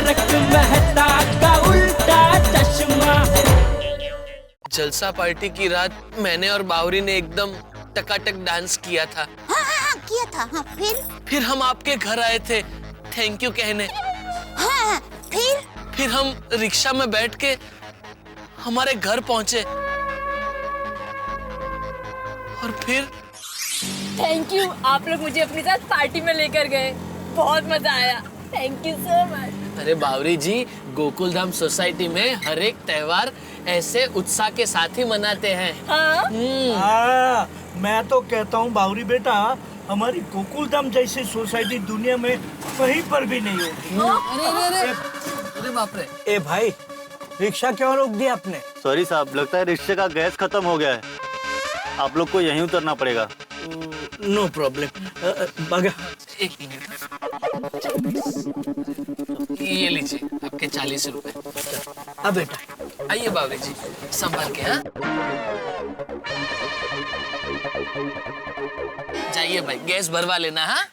तारक मेहता का उल्टा चश्मा। जलसा पार्टी की रात मैंने और बावरी ने एकदम टकाटक डांस किया था। हाँ, किया था। हाँ, फिर हम आपके घर आए थे थैंक यू कहने। हाँ, फिर हम रिक्शा में बैठ के हमारे घर पहुंचे और फिर थैंक यू, आप लोग मुझे अपने साथ पार्टी में लेकर गए, बहुत मजा आया। Thank you so much. अरे बावरी जी, गोकुलधाम सोसाइटी में हर एक त्योहार ऐसे उत्साह के साथ ही मनाते हैं। हाँ, मैं तो कहता हूँ बावरी बेटा, हमारी गोकुलधाम जैसी सोसाइटी दुनिया में कहीं पर भी नहीं होगी। अरे बाप रे। ए भाई, रिक्शा क्यों रोक दिया आपने? सॉरी साहब, लगता है रिक्शे का गैस खत्म हो गया है, आप लोग को यहीं उतरना पड़ेगा। No problem. बगा एक मिनट, ये लीजिए आपके 40 रुपए। अब बेटा आइए बावरी जी, संभाल के। हाँ, जाइए भाई, गैस भरवा लेना। हाँ,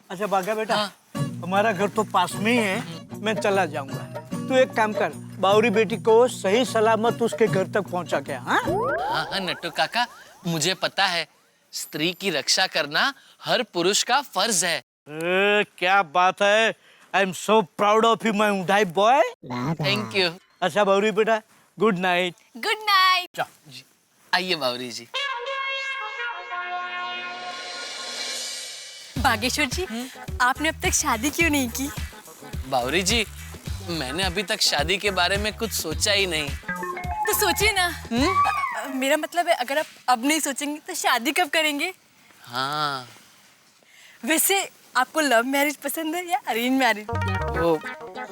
अच्छा बागा बेटा, हाँ। हमारा घर तो पास में ही है, मैं चला जाऊंगा। तू एक काम कर, बावरी बेटी को सही सलामत उसके घर तक पहुंचा के। हाँ हाँ नट्टू काका, मुझे पता है स्त्री की रक्षा करना हर पुरुष का फर्ज है। क्या बात है, I am so proud of you my उडाई बॉय। Thank you. अच्छा बावरी बेटा, गुड नाइट। Good night. जी, आइए बावरी जी। बागेश्वर जी, आपने अब तक शादी क्यों नहीं की? बावरी जी, मैंने अभी तक शादी के बारे में कुछ सोचा ही नहीं। तो सोचिए ना। मेरा मतलब है, अगर आप अब नहीं सोचेंगे तो शादी कब करेंगे? हाँ, वैसे आपको लव मैरिज पसंद है या अरेंज मैरिज? वो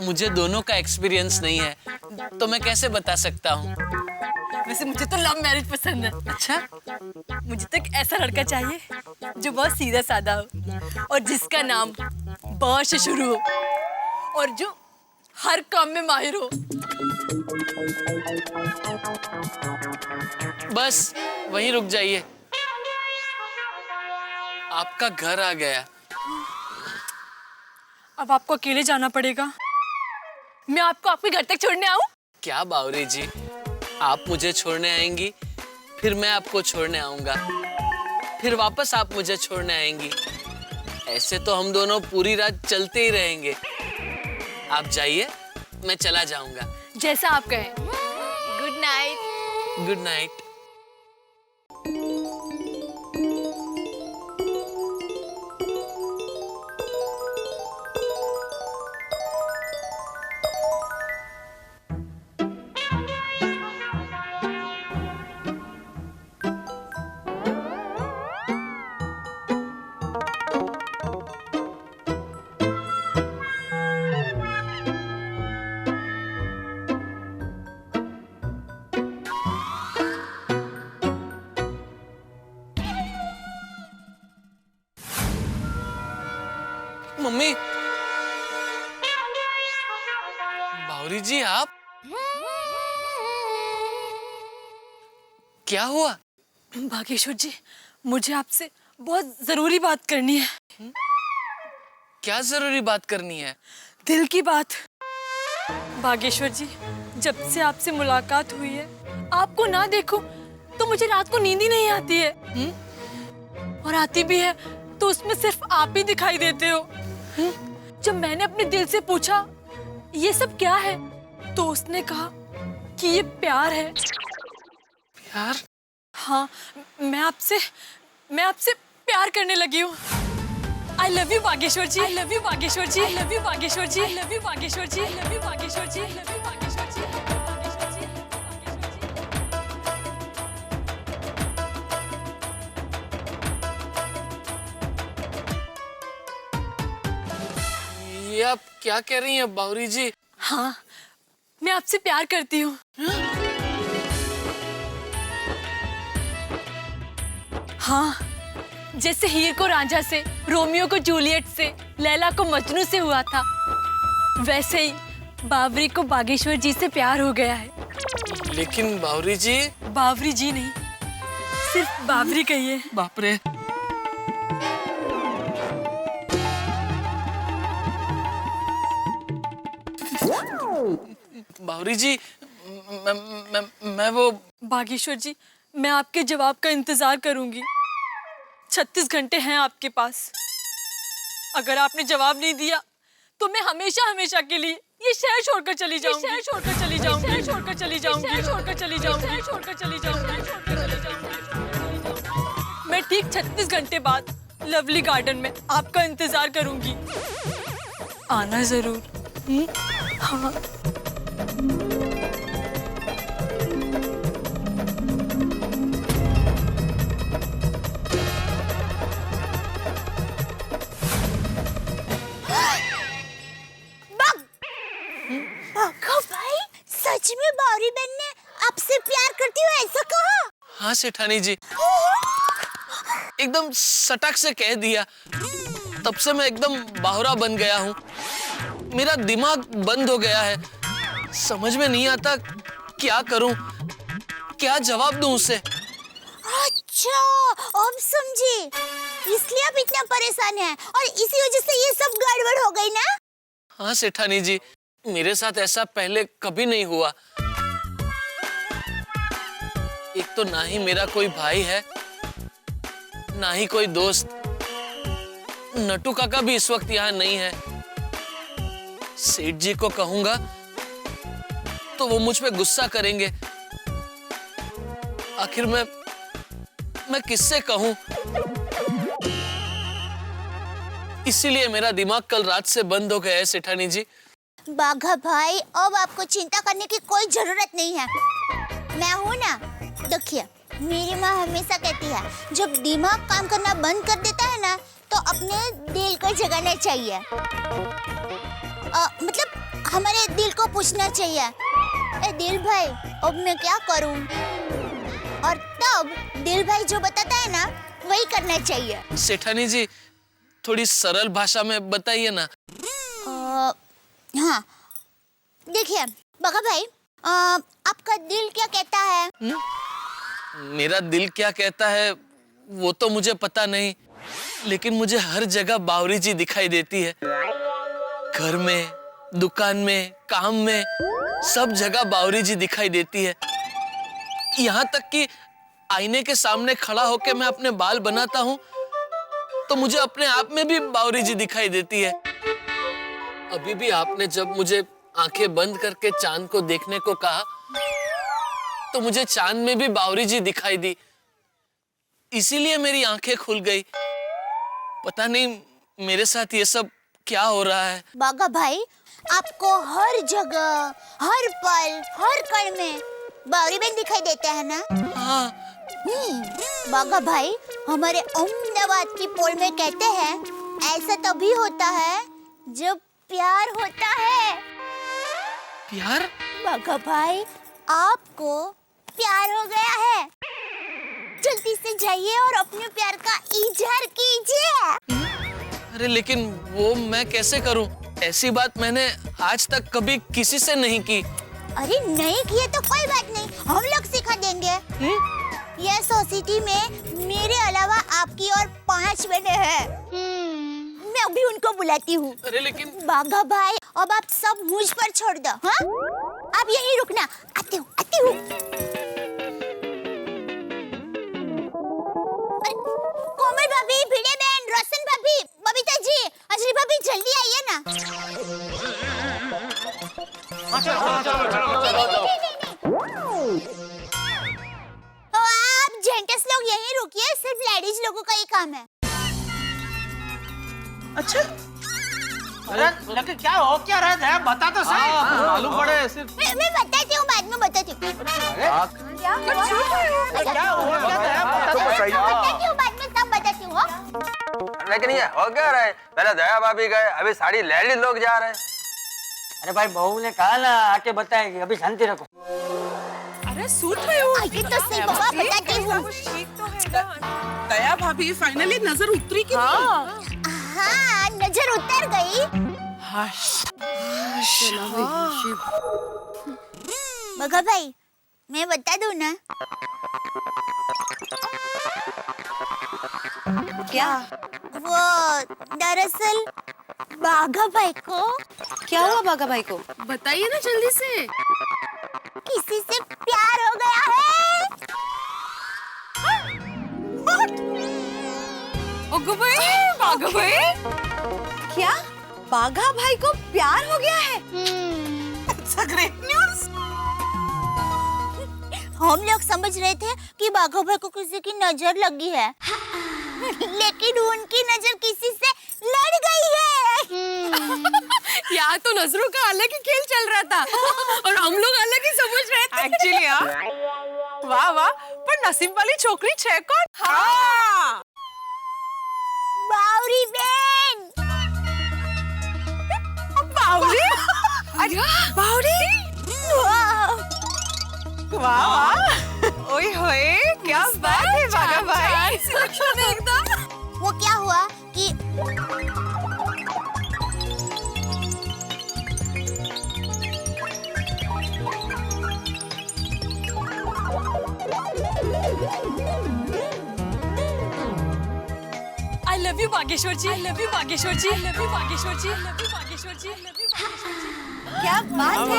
मुझे दोनों का एक्सपीरियंस नहीं है, तो मैं कैसे बता सकता हूँ। वैसे मुझे तो लव मैरिज पसंद है। अच्छा, मुझे तो एक ऐसा लड़का चाहिए जो बहुत सीधा साधा हो और जिसका नाम ब से शुरू हो और जो हर काम में माहिर हो। बस वहीं रुक जाइए, आपका घर आ गया। अब आपको अकेले जाना पड़ेगा। मैं आपको आपके घर तक छोड़ने आऊं? क्या बावरी जी, आप मुझे छोड़ने आएंगी, फिर मैं आपको छोड़ने आऊंगा, फिर वापस आप मुझे छोड़ने आएंगी। ऐसे तो हम दोनों पूरी रात चलते ही रहेंगे। आप जाइए, मैं चला जाऊंगा। जैसा आप कहें। Good night. Good night. Mummy, Bawri ji आप? क्या हुआ? बागेश्वर जी, मुझे आपसे बहुत जरूरी बात करनी है। क्या जरूरी बात करनी है? दिल की बात। बागेश्वर जी, जब से आपसे मुलाकात हुई है, आपको ना देखूं तो मुझे रात को नींद ही नहीं आती है। और आती भी है तो उसमें सिर्फ आप ही दिखाई देते हो। जब मैंने अपने दिल से पूछा ये सब क्या है, तो उसने कहा कि ये प्यार है। प्यार? हाँ, मैं आपसे प्यार करने लगी हूँ। I love you Bageshwar ji. I love you Bageshwar ji. I love you Bageshwar ji. I love you Bageshwar ji. I love you Bageshwar ji. I love you Bageshwar जी। ये आप क्या कह रही हैं बावरी जी? हाँ, मैं आपसे प्यार करती हूँ। हाँ, जैसे हीर को रांझा से, रोमियो को जूलियट से, लैला को मजनू से हुआ था, वैसे ही बावरी को बागेश्वर जी से प्यार हो गया है। लेकिन बावरी जी। बावरी जी नहीं, सिर्फ बावरी कहिए। बाप रे। बावरी जी, मैं वो बागेश्वर जी, मैं आपके जवाब का इंतजार करूंगी। 36 घंटे हैं आपके पास। अगर आपने जवाब नहीं दिया तो मैं हमेशा हमेशा के लिए ये शहर छोड़कर चली जाऊंगी। शहर छोड़कर चली जाऊंगी। शहर छोड़कर चली जाऊंगी। शहर छोड़कर चली जाऊंगी। शहर छोड़कर चली जाऊंगी। मैं ठीक 36 घंटे बाद लवली गार्डन में आपका इंतजार करूंगी। आना जरूर। हाँ। भाई, सच में बावरी बहन ने आपसे प्यार करती हुई ऐसा कहा? हाँ सेठानी जी, एकदम सटक से कह दिया। तब से मैं एकदम बाहुरा बन गया हूँ। मेरा दिमाग बंद हो गया है। समझ में नहीं आता क्या करूं, क्या जवाब दूं उसे। अच्छा, अब समझी। इसलिए आप इतना परेशान हैं और इसी वजह से ये सब गड़बड़ हो गई ना? हाँ सेठानी जी, मेरे साथ ऐसा पहले कभी नहीं हुआ। एक तो ना ही मेरा कोई भाई है, ना ही कोई दोस्त। नटू काका भी इस वक्त यहाँ नहीं है। सेठ जी को कहूंगा तो वो मुझ पे गुस्सा करेंगे। आखिर मैं किससे कहूं? इसीलिए मेरा दिमाग कल रात से बंद हो गया है सेठानी जी। बाघा भाई, अब आपको चिंता करने की कोई जरूरत नहीं है। मैं हूं ना। देखिए, मेरी माँ हमेशा कहती है, जब दिमाग काम करना बंद कर देता है ना, तो अपने दिल को जगाना चाहिए। मतलब हमारे दिल को पूछना चाहिए, ए दिल भाई, अब मैं क्या करूं? और तब दिल भाई जो बताता है ना, वही करना चाहिए। सेठानी जी, थोड़ी सरल भाषा में बताइए ना। हाँ, देखिए बाघा भाई, आपका दिल क्या कहता है? मेरा दिल क्या कहता है वो तो मुझे पता नहीं, लेकिन मुझे हर जगह बावरी जी दिखाई देती है। घर में, दुकान में, काम में, सब जगह बावरी जी दिखाई देती है। यहाँ तक कि आईने के सामने खड़ा होकर मैं अपने बाल बनाता हूँ तो मुझे अपने आप में भी बावरी जी दिखाई देती है। अभी भी आपने जब मुझे आंखें बंद करके चांद को देखने को कहा तो मुझे चांद में भी बावरी जी दिखाई दी। इसीलिए मेरी आंखें खुल गई। पता नहीं मेरे साथ ये सब क्या हो रहा है। बाघा भाई, आपको हर जगह, हर पल, हर कण में बावरी बहन दिखाई देता है ना? हाँ। बाघा भाई, हमारे अहमदाबाद की पोल में कहते हैं, ऐसा तभी होता है जब प्यार होता है। प्यार? बाघा भाई, आपको प्यार हो गया है। जल्दी से जाइए और अपने प्यार का इजहार कीजिए। अरे लेकिन वो मैं कैसे करूं? ऐसी बात मैंने आज तक कभी किसी से नहीं की। अरे नहीं किए तो कोई बात नहीं, हम लोग सिखा देंगे। यह सोसाइटी में मेरे अलावा आपकी और 5 बहनें हैं। मैं अभी उनको बुलाती हूँ। अरे लेकिन बाघा भाई, अब आप सब मुझ पर छोड़ दो। हाँ? आप यहीं रुकना, आती हूँ, आती हूँ। कोमल भाभी, भिड़े बहन, रोशन भाभी, बबीता जी, अंजलि भाभी, जल्दी आइए ना। आप जेंटस लोग यहीं रुकिए, सिर्फ लेडीज लोगों का ही काम है। अच्छा, अरे लेकिन क्या हो क्या रहा है? बता तो सही। मालूम पड़े सिर्फ। मैं बताती हूँ, बाद में बताती हूँ। क्या हुआ क्या है? बता तो सही। बताती हूँ, बाद में सब बताती हूँ। लेकिन ये हो क्या रहा है? पहले दया भाभी गए, अभी सारी लेडीज लोग जा रहे हैं। अरे भाई, बहू ने कहा ना आके बताएगी, अभी शांति रखो। अरे सूट में हूँ। आइए तो सही बाबा, बताती हूँ। दया भाभी फाइनली नजर उतरी कि नहीं? हाँ, नजर उतर गई। बगा भाई, मैं बता दूँ ना? क्या? वो दरअसल बाघा भाई को क्या हुआ बाघा भाई को? बताइए ना जल्दी से। किसी से प्यार हो गया है। ओगो भाई, बाघा भाई। क्या बाघा भाई को प्यार हो गया है? It's a great news. हम लोग समझ रहे थे कि बाघा भाई को किसी की नजर लगी है, लेकिन उनकी नजर किसी से लड़ गई है। यहाँ तो नजरों का अलग ही खेल चल रहा था और हम लोग अलग ही समझ रहे थे। Actually यार, वाह वाह, पर नसीब वाली छोकरी छे कौन? हाँ। बावरी बहन। बावरी? अरे बावरी? वाह वाह, ओए होए, क्या बात है बाघा भाई। एकदम। वो क्या हुआ कि I love you Bageshwar ji. I love you Bageshwar ji. I love you Bageshwar ji. I love you Bageshwar ji. I love you Bageshwar जी। क्या बात है?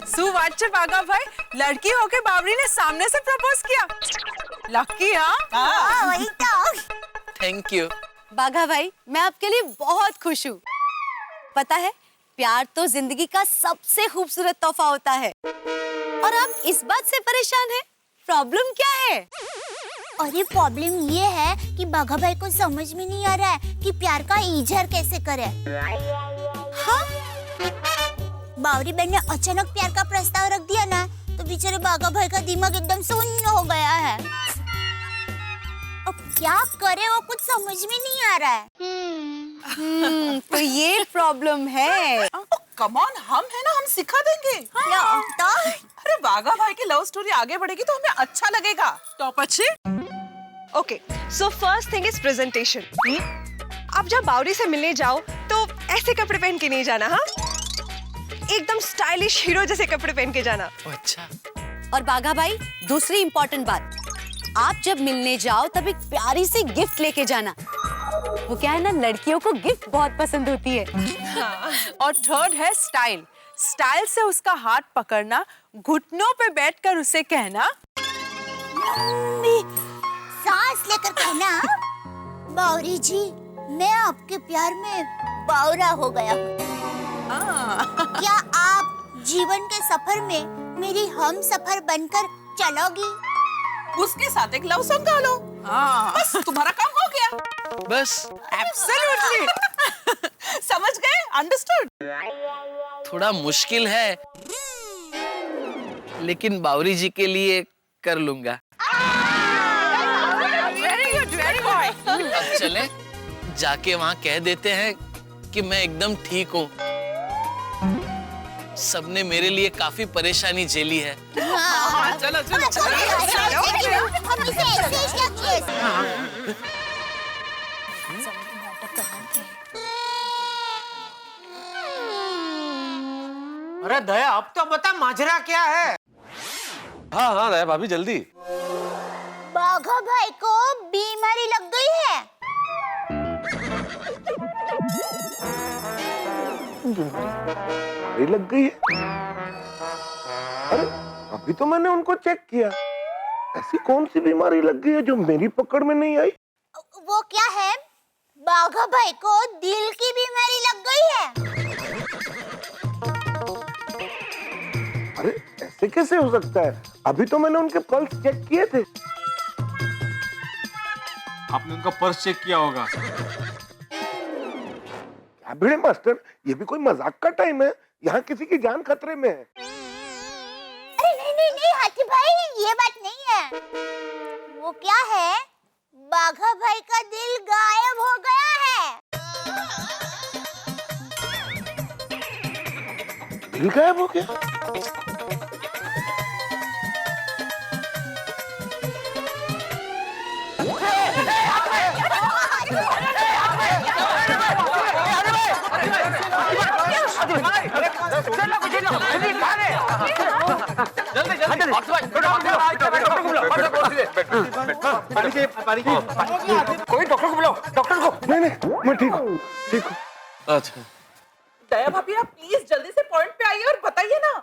सुवाच्य बाघा भाई, लड़की होके बावरी ने सामने से प्रपोज किया। लकी हाँ। वही तो। Thank you. बाघा भाई, मैं आपके लिए बहुत खुश हूँ। पता है, प्यार तो जिंदगी का सबसे खूबसूरत तोहफा होता है। और आप इस बात से परेशान हैं? प्रॉब्लम क्या है? अरे प्रॉब्लम ये है कि बाघा भाई को समझ में नहीं आ रहा है कि प्यार का इजहार कैसे करे। हाँ? बावरी बहन ने अचानक प्यार का प्रस्ताव रख दिया ना, तो बेचारे बाघा भाई का दिमाग एकदम शून्य हो गया है। अब क्या करे वो कुछ समझ में नहीं आ रहा है। तो ये प्रॉब्लम है। कम ऑन, हम है ना, हम सिखा देंगे। क्या तो? अरे बाघा भाई की लव स्टोरी आगे बढ़ेगी तो हमें अच्छा लगेगा। टॉप अच्छे। Okay, so first thing is presentation. आप जब बावरी से मिलने जाओ तो ऐसे कपड़े पहन के नहीं जाना, हाँ? एकदम स्टाइलिश हीरो जैसे कपड़े पहन के जाना। अच्छा। और बाघा भाई, दूसरी इम्पोर्टेंट बात, आप जब मिलने जाओ तब एक प्यारी सी गिफ्ट लेके जाना। वो क्या है ना, लड़कियों को गिफ्ट बहुत पसंद होती है। हाँ। और थर्ड है स्टाइल। स्टाइल से उसका हाथ पकड़ना, घुटनों पे बैठकर उसे कहना, सांस लेकर कहना, बावरी जी, मैं आपके प्यार में बावरा हो गया हूँ। क्या आप जीवन के सफर में मेरी हम सफर बनकर चलोगी? उसके साथ एक लव सॉन्ग गा लो। हाँ। बस तुम्हारा काम हो गया। बस। एब्सोल्युटली। समझ गए? अंडरस्टूड? थोड़ा मुश्किल है, लेकिन बावरी जी के लिए कर लूंगा। Very good, very good. अब चलें, जाके वहाँ कह देते हैं कि मैं एकदम ठीक हूँ। सबने मेरे लिए काफी परेशानी झेली है। हाँ, चलो चलो चलो। हम इसे ऐसे ही रखिए। अरे दया, अब तो बता माजरा क्या है? हाँ हाँ दया भाभी, जल्दी। बाघा भाई को बीमारी लग गई है। बीमारी लग गई है? अरे अभी तो मैंने उनको चेक किया। ऐसी कौन सी बीमारी लग गई है जो मेरी पकड़ में नहीं आई? वो क्या है, बाघा भाई को दिल की बीमारी लग गई है। अरे ऐसे कैसे हो सकता है? अभी तो मैंने उनके पल्स चेक किए थे। आपने उनका पर्स चेक किया होगा। क्या भिड़े मास्टर, ये भी कोई मजाक का टाइम है? यहाँ किसी की जान खतरे में है। अरे नहीं नहीं नहीं हाथी भाई, ये बात नहीं है। वो क्या है, बाघा भाई का दिल गायब हो गया है। दिल गायब हो गया? जल्दी कोई डॉक्टर को बुलाओ, डॉक्टर को। नहीं मैं ठीक हूँ। अच्छा दया भाभी आप प्लीज जल्दी से पॉइंट पे आइए और बताइए ना।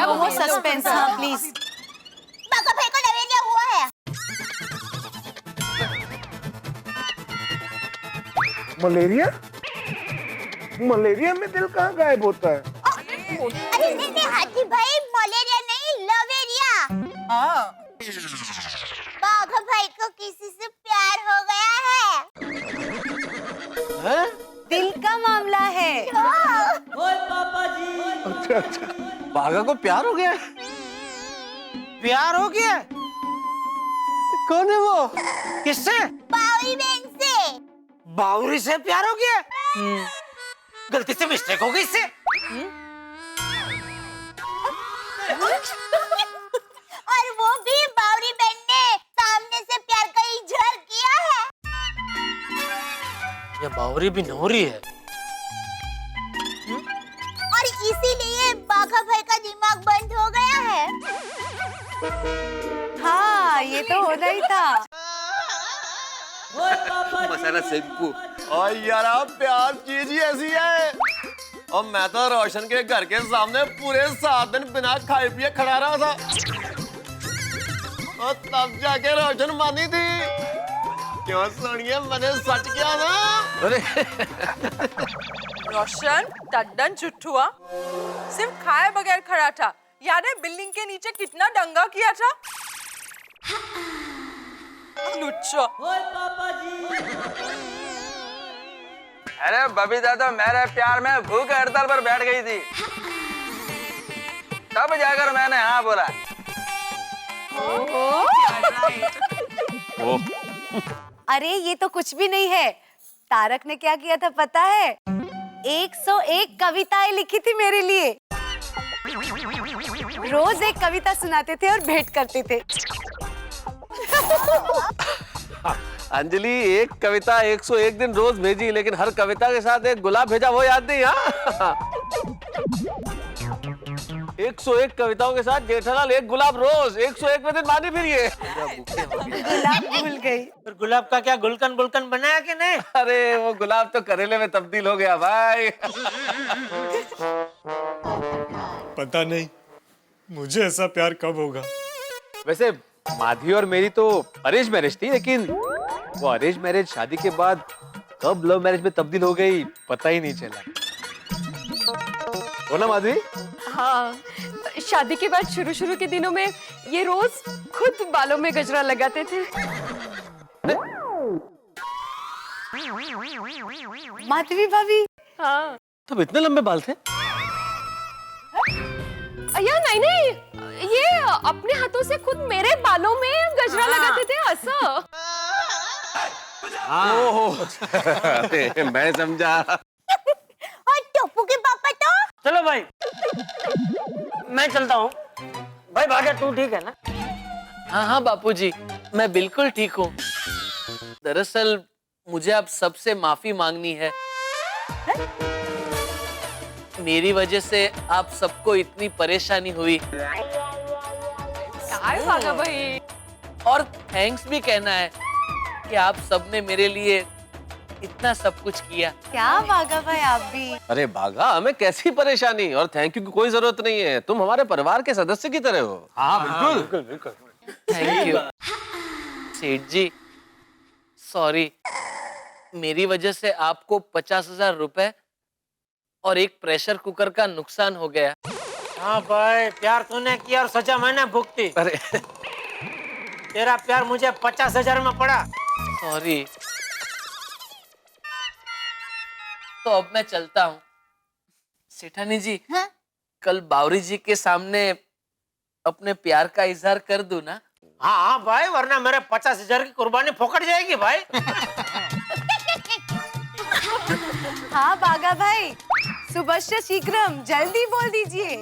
वो सस्पेंस, हाँ प्लीज। बाघा भाई को लवेरिया हुआ है। मलेरिया? मलेरिया में दिल कहाँ गायब होता है? अरे नहीं हाथी भाई, मलेरिया नहीं, लवेरिया। बाघा भाई को किसी से प्यार हो गया है। दिल का मामला है। ओए पापा जी। अच्छा बाघा को प्यार हो गया? प्यार हो गया? कौन है वो? किससे? बावरी बहन से। बावरी से प्यार हो गया? गलती से मिस्टेक हो गई इससे। और वो भी बावरी बहन ने सामने से प्यार का इजहार किया है। ये बावरी भी नौरी है। और इसीलिए बाघा भाई का दिमाग बंद हो गया है। हाँ ये तो होना ही था। ओए पापा जी। मसाला शैम्पू। और यार आप प्यार चीज ही ऐसी है। और मैं तो रोशन के घर के सामने पूरे 7 दिन बिना खाए पिए खड़ा रहा था, और तब जाके रोशन मानी थी। क्यों सोनिया, मैंने सच किया ना। अरे रोशन टड्डन चुट्ठुआ सिर्फ खाए बगैर खड़ा था। याद है बिल्डिंग के नीचे कितना दंगा किया था? लुच्चा। ओए पापा जी। अरे बबीता तो मेरे प्यार में भूख हड़ताल पर बैठ गई थी, तब जाकर मैंने हाँ बोला। अरे ये तो कुछ भी नहीं है। तारक ने क्या किया था पता है? 101 कविताएं लिखी थी मेरे लिए। रोज एक कविता सुनाते थे और भेंट करते थे। अंजलि, एक कविता 101 दिन रोज भेजी, लेकिन हर कविता के साथ एक गुलाब भेजा, वो याद नहीं? हाँ 101 कविताओं के साथ जेठालाल एक गुलाब रोज, 101वें दिन मानी फिर ये। गुलाब भूल गई। फिर गुलाब का क्या गुलकन बुलकन बनाया कि नहीं? अरे वो गुलाब तो करेले में तब्दील हो गया भाई। पता नहीं मुझे ऐसा प्यार कब होगा। वैसे माधवी और मेरी तो अरेंज मैरिज थी, लेकिन वो अरेंज मैरिज शादी के बाद कब लव मैरिज में तब्दील हो गई पता ही नहीं चला। बोला माधवी? हाँ, शादी के बाद शुरू शुरू के दिनों में ये रोज खुद बालों में गजरा लगाते थे। माधवी भाभी। हाँ। तब इतने लंबे बाल थे? या नहीं, ये अपने हाथों से खुद मेरे बालों में गजरा लगाते थे ऐसा। ओहो, अरे मैं समझा। और टप्पू के पापा तो? चलो भाई, मैं चलता हूँ। भाई भाग्य तू ठीक है ना? हाँ हाँ बापूजी, मैं बिल्कुल ठीक हूँ। दरअसल मुझे आप सबसे माफी मांगनी है। मेरी वजह से आप सबको इतनी परेशानी हुई। भाई। और थैंक्स भी कहना है कि आप सबने मेरे लिए इतना सब कुछ किया। क्या भागा भाई आप भी। अरे भागा, हमें कैसी परेशानी, और थैंक यू की कोई जरूरत नहीं है। तुम हमारे परिवार के सदस्य की तरह हो। हाँ बिल्कुल बिल्कुल। थैंक यू सेठ जी। सॉरी, मेरी वजह से आपको 50,000 रुपए और एक प्रेशर कुकर का नुकसान हो गया। हाँ भाई, प्यार तूने किया और सजा मैंने भुगती। अरे तेरा प्यार मुझे 50,000 में पड़ा। सॉरी। तो अब मैं चलता हूँ। सेठानी जी, हाँ? कल बावरी जी के सामने अपने प्यार का इजहार कर दूं ना? हाँ हाँ भाई, वरना मेरे 50,000 की कुर्बानी फोकट जाएगी भाई। हाँ बागा भाई, सुबह शीघ्रम, जल्दी बोल दीजिए।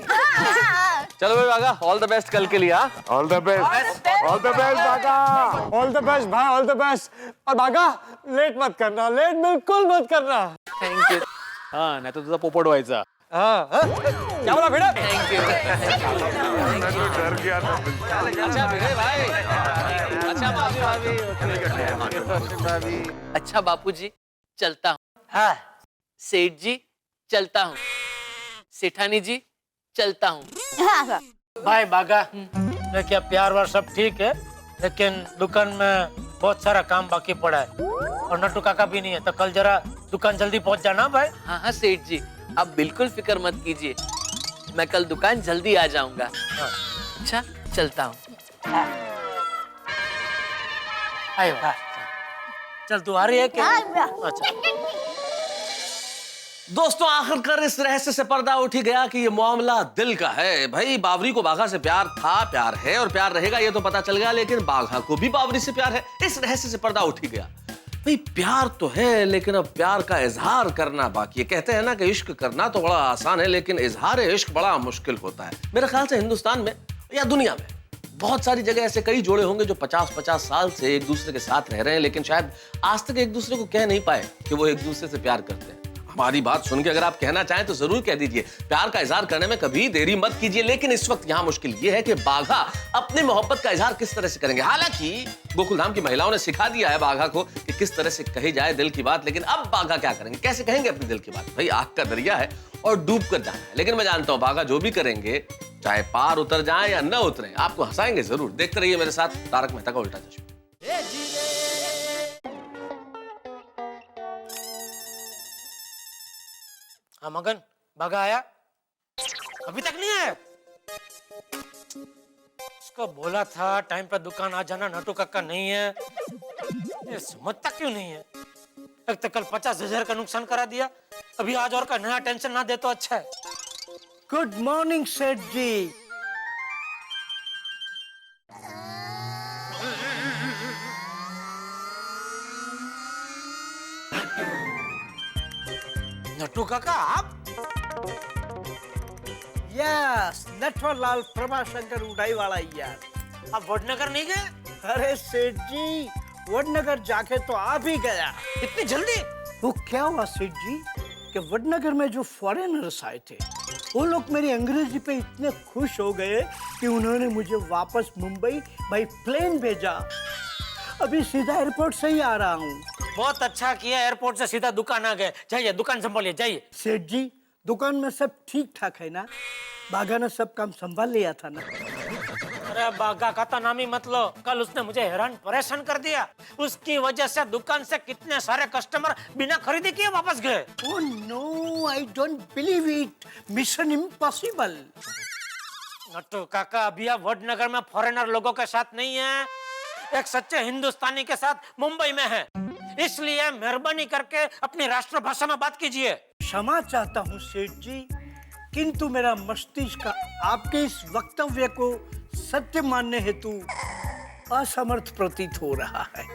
चलो भाई बागा, ऑल द बेस्ट कल के लिए। All the best, all the best बागा। ऑल द बेस्ट भाई, ऑल द बेस्ट। और बागा, लेट मत करना, लेट बिल्कुल मत करना। Thank you. हाँ, नाही तर तुझा पोपट व्हायचा। हाँ क्या बोला भिड़े? Thank you. डर गया था। अच्छा भिड़े भाई, अच्छा भाभी। अच्छा बापूजी, चलता हूँ। हाँ सेठ जी, चलता हूँ। सेठानी जी, चलता हूँ। भाई बागा, देखिए प्यार वार सब ठीक है, लेकिन दुकान में बहुत सारा काम बाकी पड़ा है और नट्टू काका भी नहीं है, तो कल जरा दुकान जल्दी पहुंच जाना भाई। हाँ हाँ सेठ जी, आप बिल्कुल फिक्र मत कीजिए, मैं कल दुकान जल्दी आ जाऊंगा। अच्छा चलता हूँ। आयो, चल तू आ रही है क्या? अच्छा दोस्तों, आखिरकार इस रहस्य से पर्दा उठ ही गया कि ये मामला दिल का है। भाई बावरी को बाघा से प्यार था, प्यार है और प्यार रहेगा, ये तो पता चल गया, लेकिन बाघा को भी बावरी से प्यार है। इस रहस्य से पर्दा उठ ही गया। भाई प्यार तो है, लेकिन अब प्यार का इजहार करना बाकी है। कहते हैं ना कि इश्क करना तो बड़ा आसान है, लेकिन इजहार इश्क बड़ा मुश्किल होता है। मेरे ख्याल से हिंदुस्तान में या दुनिया में बहुत सारी जगह ऐसे कई जोड़े होंगे जो 50-50 साल से एक दूसरे के साथ रह रहे हैं, लेकिन शायद आज तक एक दूसरे को कह नहीं पाए कि वो एक दूसरे से प्यार करते हैं। हमारी बात सुन के अगर आप कहना चाहें तो जरूर कह दीजिए। प्यार का इजहार करने में कभी देरी मत कीजिए। लेकिन इस वक्त यहाँ मुश्किल ये है कि बाघा अपनी मोहब्बत का इजहार किस तरह से करेंगे। हालांकि गोकुलधाम की महिलाओं ने सिखा दिया है बाघा को कि किस तरह से कही जाए दिल की बात, लेकिन अब बाघा क्या करेंगे, कैसे कहेंगे अपनी दिल की बात। भाई आग का दरिया है और डूब कर जाना है, लेकिन मैं जानता हूँ बाघा जो भी करेंगे, चाहे पार उतर जाए या न उतरे, आपको हंसाएंगे जरूर। देखते रहिए मेरे साथ तारक मेहता का उल्टा चश्मा। हाँ मगन, बागा आया? अभी तक नहीं आया? उसको बोला था टाइम पर दुकान आ जाना, नट्टू काका नहीं है। ये समझता क्यों नहीं है? एक तो कल 50,000 का नुकसान करा दिया, अभी आज और का नया टेंशन ना दे तो अच्छा है। गुड मॉर्निंग सेठ जी। नट्टू काका आप? यस, नटवरलाल प्रभाशंकर उड़ाई वाला यार। आप वडनगर नहीं गए? अरे सेठ जी, वडनगर जाके तो आ भी गया। इतनी जल्दी? वो क्या हुआ सेठ जी कि वडनगर में जो फॉरेनर्स आए थे, वो लोग मेरी अंग्रेजी पे इतने खुश हो गए कि उन्होंने मुझे वापस मुंबई बाई प्लेन भेजा। अभी सीधा एयरपोर्ट से ही आ रहा हूँ। बहुत अच्छा किया, एयरपोर्ट से सीधा दुकान आ गए। जाइए दुकान संभालिए, जाइए। सेठ जी, दुकान में सब ठीक ठाक है ना? बाघा ने सब काम संभाल लिया था ना? अरे बागा का तो नाम ही मत लो, कल उसने मुझे हैरान परेशान कर दिया। उसकी वजह से दुकान से कितने सारे कस्टमर बिना खरीदे किए वापस गए। Oh no, I don't believe it. Mission impossible. Nattu Kaka, अभी आप वडनगर में फॉरेनर लोगों के साथ नहीं है, एक सच्चे हिंदुस्तानी के साथ मुंबई में है। इसलिए मेहरबानी करके अपनी राष्ट्रभाषा में बात कीजिए। क्षमा चाहता हूँ सेठ जी, किंतु मेरा मस्तिष्क आपके इस वक्तव्य को सत्य मानने हेतु असमर्थ प्रतीत हो रहा है।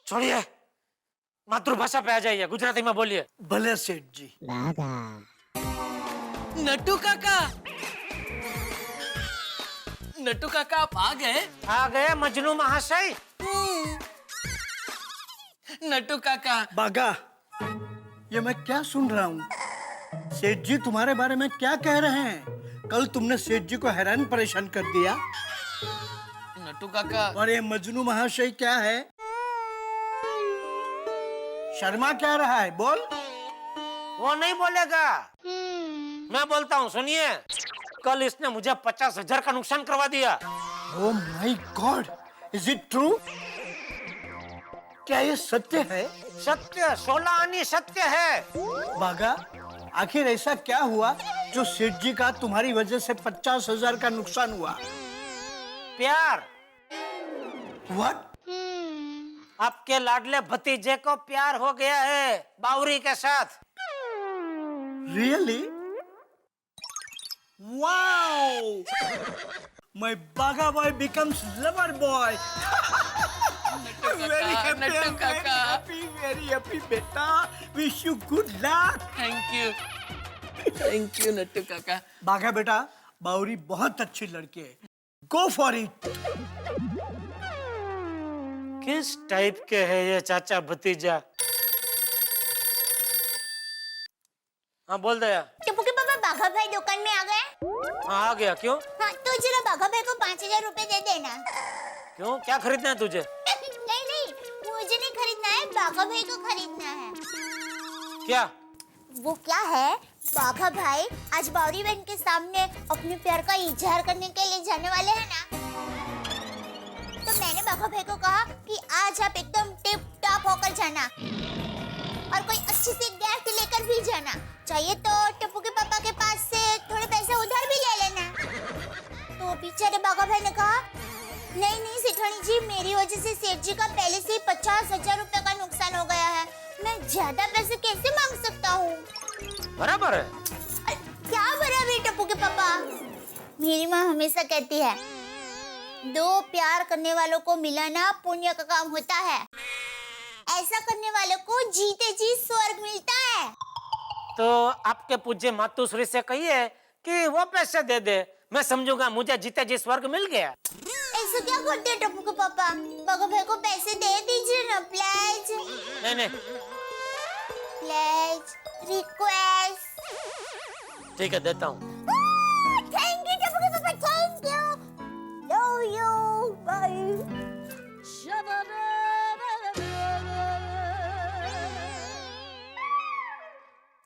छोड़िए, मातृभाषा पे आ जाइए, गुजराती में बोलिए। भले सेठ जी। नट्टू काका, नट्टू काका आप आ गए? आ गए मजनू महाशय। नट्टू काका। बागा, ये मैं क्या सुन रहा हूँ? सेठ जी तुम्हारे बारे में क्या कह रहे हैं? कल तुमने सेठ जी को हैरान परेशान कर दिया। नट्टू काका। और ये मजनू महाशय क्या है? शर्मा क्या रहा है? बोल। वो नहीं बोलेगा, मैं बोलता हूँ, सुनिए। कल इसने मुझे 50,000 का नुकसान करवा दिया। Oh my God, is it true? क्या ये सत्य है? सत्य, 16 आनी सत्य है। बागा, आखिर ऐसा क्या हुआ जो सेठ जी का तुम्हारी वजह से 50,000 का नुकसान हुआ? प्यार। What? आपके लाडले भतीजे को प्यार हो गया है बावरी के साथ। Really? Wow! My Baga boy becomes lover boy. Very happy, Nattu काका। very happy, बेटा. Wish you good luck. Thank you Nattu काका। बागा बेटा, बावरी बहुत अच्छी लड़की है। Go for it. किस टाइप के है ये चाचा भतीजा? हाँ बोल दया। टप्पू के पापा बाघा भाई दुकान में आ गए? हाँ आ गया। क्यों? हाँ तो जरा बाघा भाई को 5,000 रुपए दे देना। क्यों, क्या खरीदना है तुझे? नहीं नहीं, मुझे नहीं खरीदना है, बाघा भाई को खरीदना है। क्या? वो क्या है, बाघा भाई आज बावरी बहन के सामने अपने प्यार का इजहार करने के लिए जाने वाले हैं ना, तो मैंने बाघा भाई को कहा कि आज आप एकदम टिप टॉप होकर जाना और कोई अच्छी सी गिफ्ट लेकर भी जाना, चाहिए तो टप्पू के पापा के पास से थोड़े पैसे उधार भी ले लेना। तो बेचारे बाघा भाई ने कहा नहीं नहीं सेठानी जी, मेरी वजह से सेठ जी का पहले से ही 50,000 रुपए का नुकसान हो गया है, मैं ज्यादा पैसे कैसे मांग सकता हूँ। बराबर है। क्या बराबर है टप्पू के पापा? मेरी माँ हमेशा कहती है दो प्यार करने वालों को मिलाना पुण्य का काम होता है, ऐसा करने वालों को जीते जी स्वर्ग मिलता है। तो आपके पूज्य मातुश्री से कहिए कि वो पैसे दे दे, मैं समझूंगा मुझे जीते जी स्वर्ग मिल गया। ऐसा क्या करते हैं टप्पू के पापा? बाघा भाई को पैसे दे दीजिए ना प्लीज। नहीं नहीं प्लीज, रिक्वेस्ट। ठीक है देता हूँ। थैंक यू टप्पू के पापा, thank you. Love you, bye.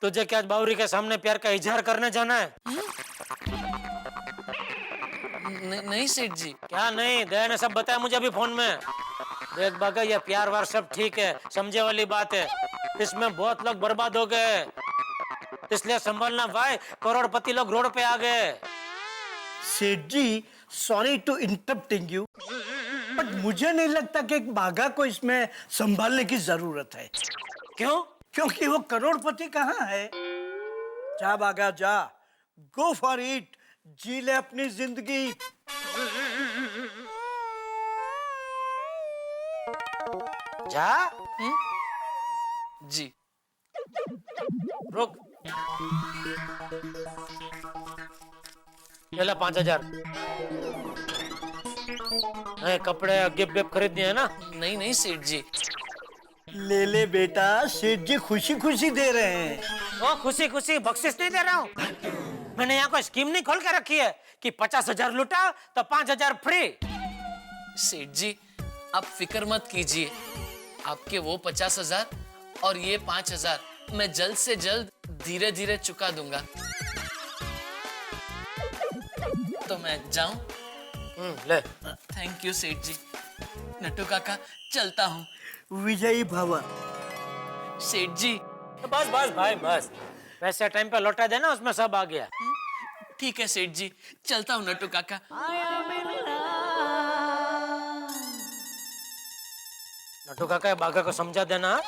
तुझे क्या आज बावरी के सामने प्यार का इजहार करने जाना है? नहीं सेठ जी। क्या नहीं? दया ने सब बताया मुझे अभी फोन में। देख बागा, ये प्यार वार सब ठीक है, समझे वाली बात है, इसमें बहुत लोग बर्बाद हो गए, इसलिए संभलना भाई, करोड़पति लोग रोड पे आ गए। सेठ जी, sorry to interrupting you, but मुझे नहीं लगता कि एक बाघा को इसमें संभालने की जरूरत है। क्यों? क्योंकि वो करोड़पति कहाँ है। जा बाघा जा, गो फॉर इट, जी ले अपनी जिंदगी। जा जी। रुक, ये ला 5,000। कपड़े गिफ्ट विफ्ट खरीदनी है ना? नहीं नहीं सेठ जी। ले ले बेटा, सेठ जी खुशी खुशी दे रहे हैं। ओ खुशी खुशी बख्शिश नहीं दे रहा हूँ, मैंने यहाँ कोई स्कीम नहीं खोल के रखी है कि 50,000 लुटा तो 5,000 फ्री। सेठ जी आप फिक्र मत कीजिए, आपके वो 50,000 और ये 5,000 मैं जल्द से जल्द धीरे धीरे चुका दूंगा। तो मैं जाऊं? ले। थैंक यू सेठ जी। नट्टू काका चलता हूँ। विजयी भव। सेठ जी बस बस भाई बस, वैसे टाइम पे लौटा देना, उसमें सब आ गया। ठीक है सेठ जी, चलता हूँ नट्टू काका। नट्टू काका बाघा को समझा देना,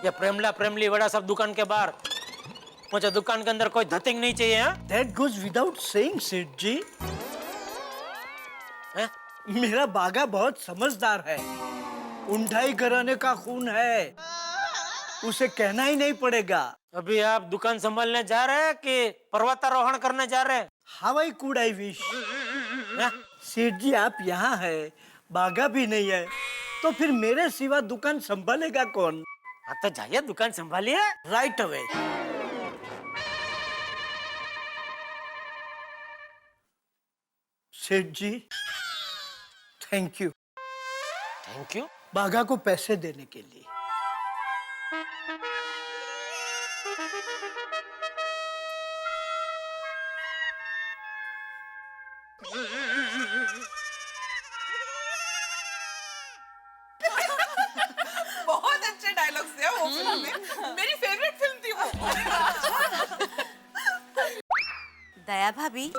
ये प्रेमला प्रेमली वड़ा सब दुकान के बाहर, मुझे दुकान के अंदर कोई धतिंग नहीं चाहिए। That goes without saying, सेठ जी। मेरा बाघा बहुत समझदार है, उंढाई घराने का खून है, उसे कहना ही नहीं पड़ेगा। अभी आप दुकान संभालने जा रहे हैं कि पर्वतारोहण करने जा रहे हैं? हवाई कुड आई विश। सेठ जी आप यहाँ है, बाघा भी नहीं है, तो फिर मेरे सिवा दुकान संभालेगा कौन? हाँ तो जाइए दुकान संभालिए। Right away. सेठ जी thank you. Thank you Bagha को पैसे देने के लिए। बहुत अच्छे डायलॉग थे वो फिल्म में, मेरी फेवरेट फिल्म थी वो। दया भाभी,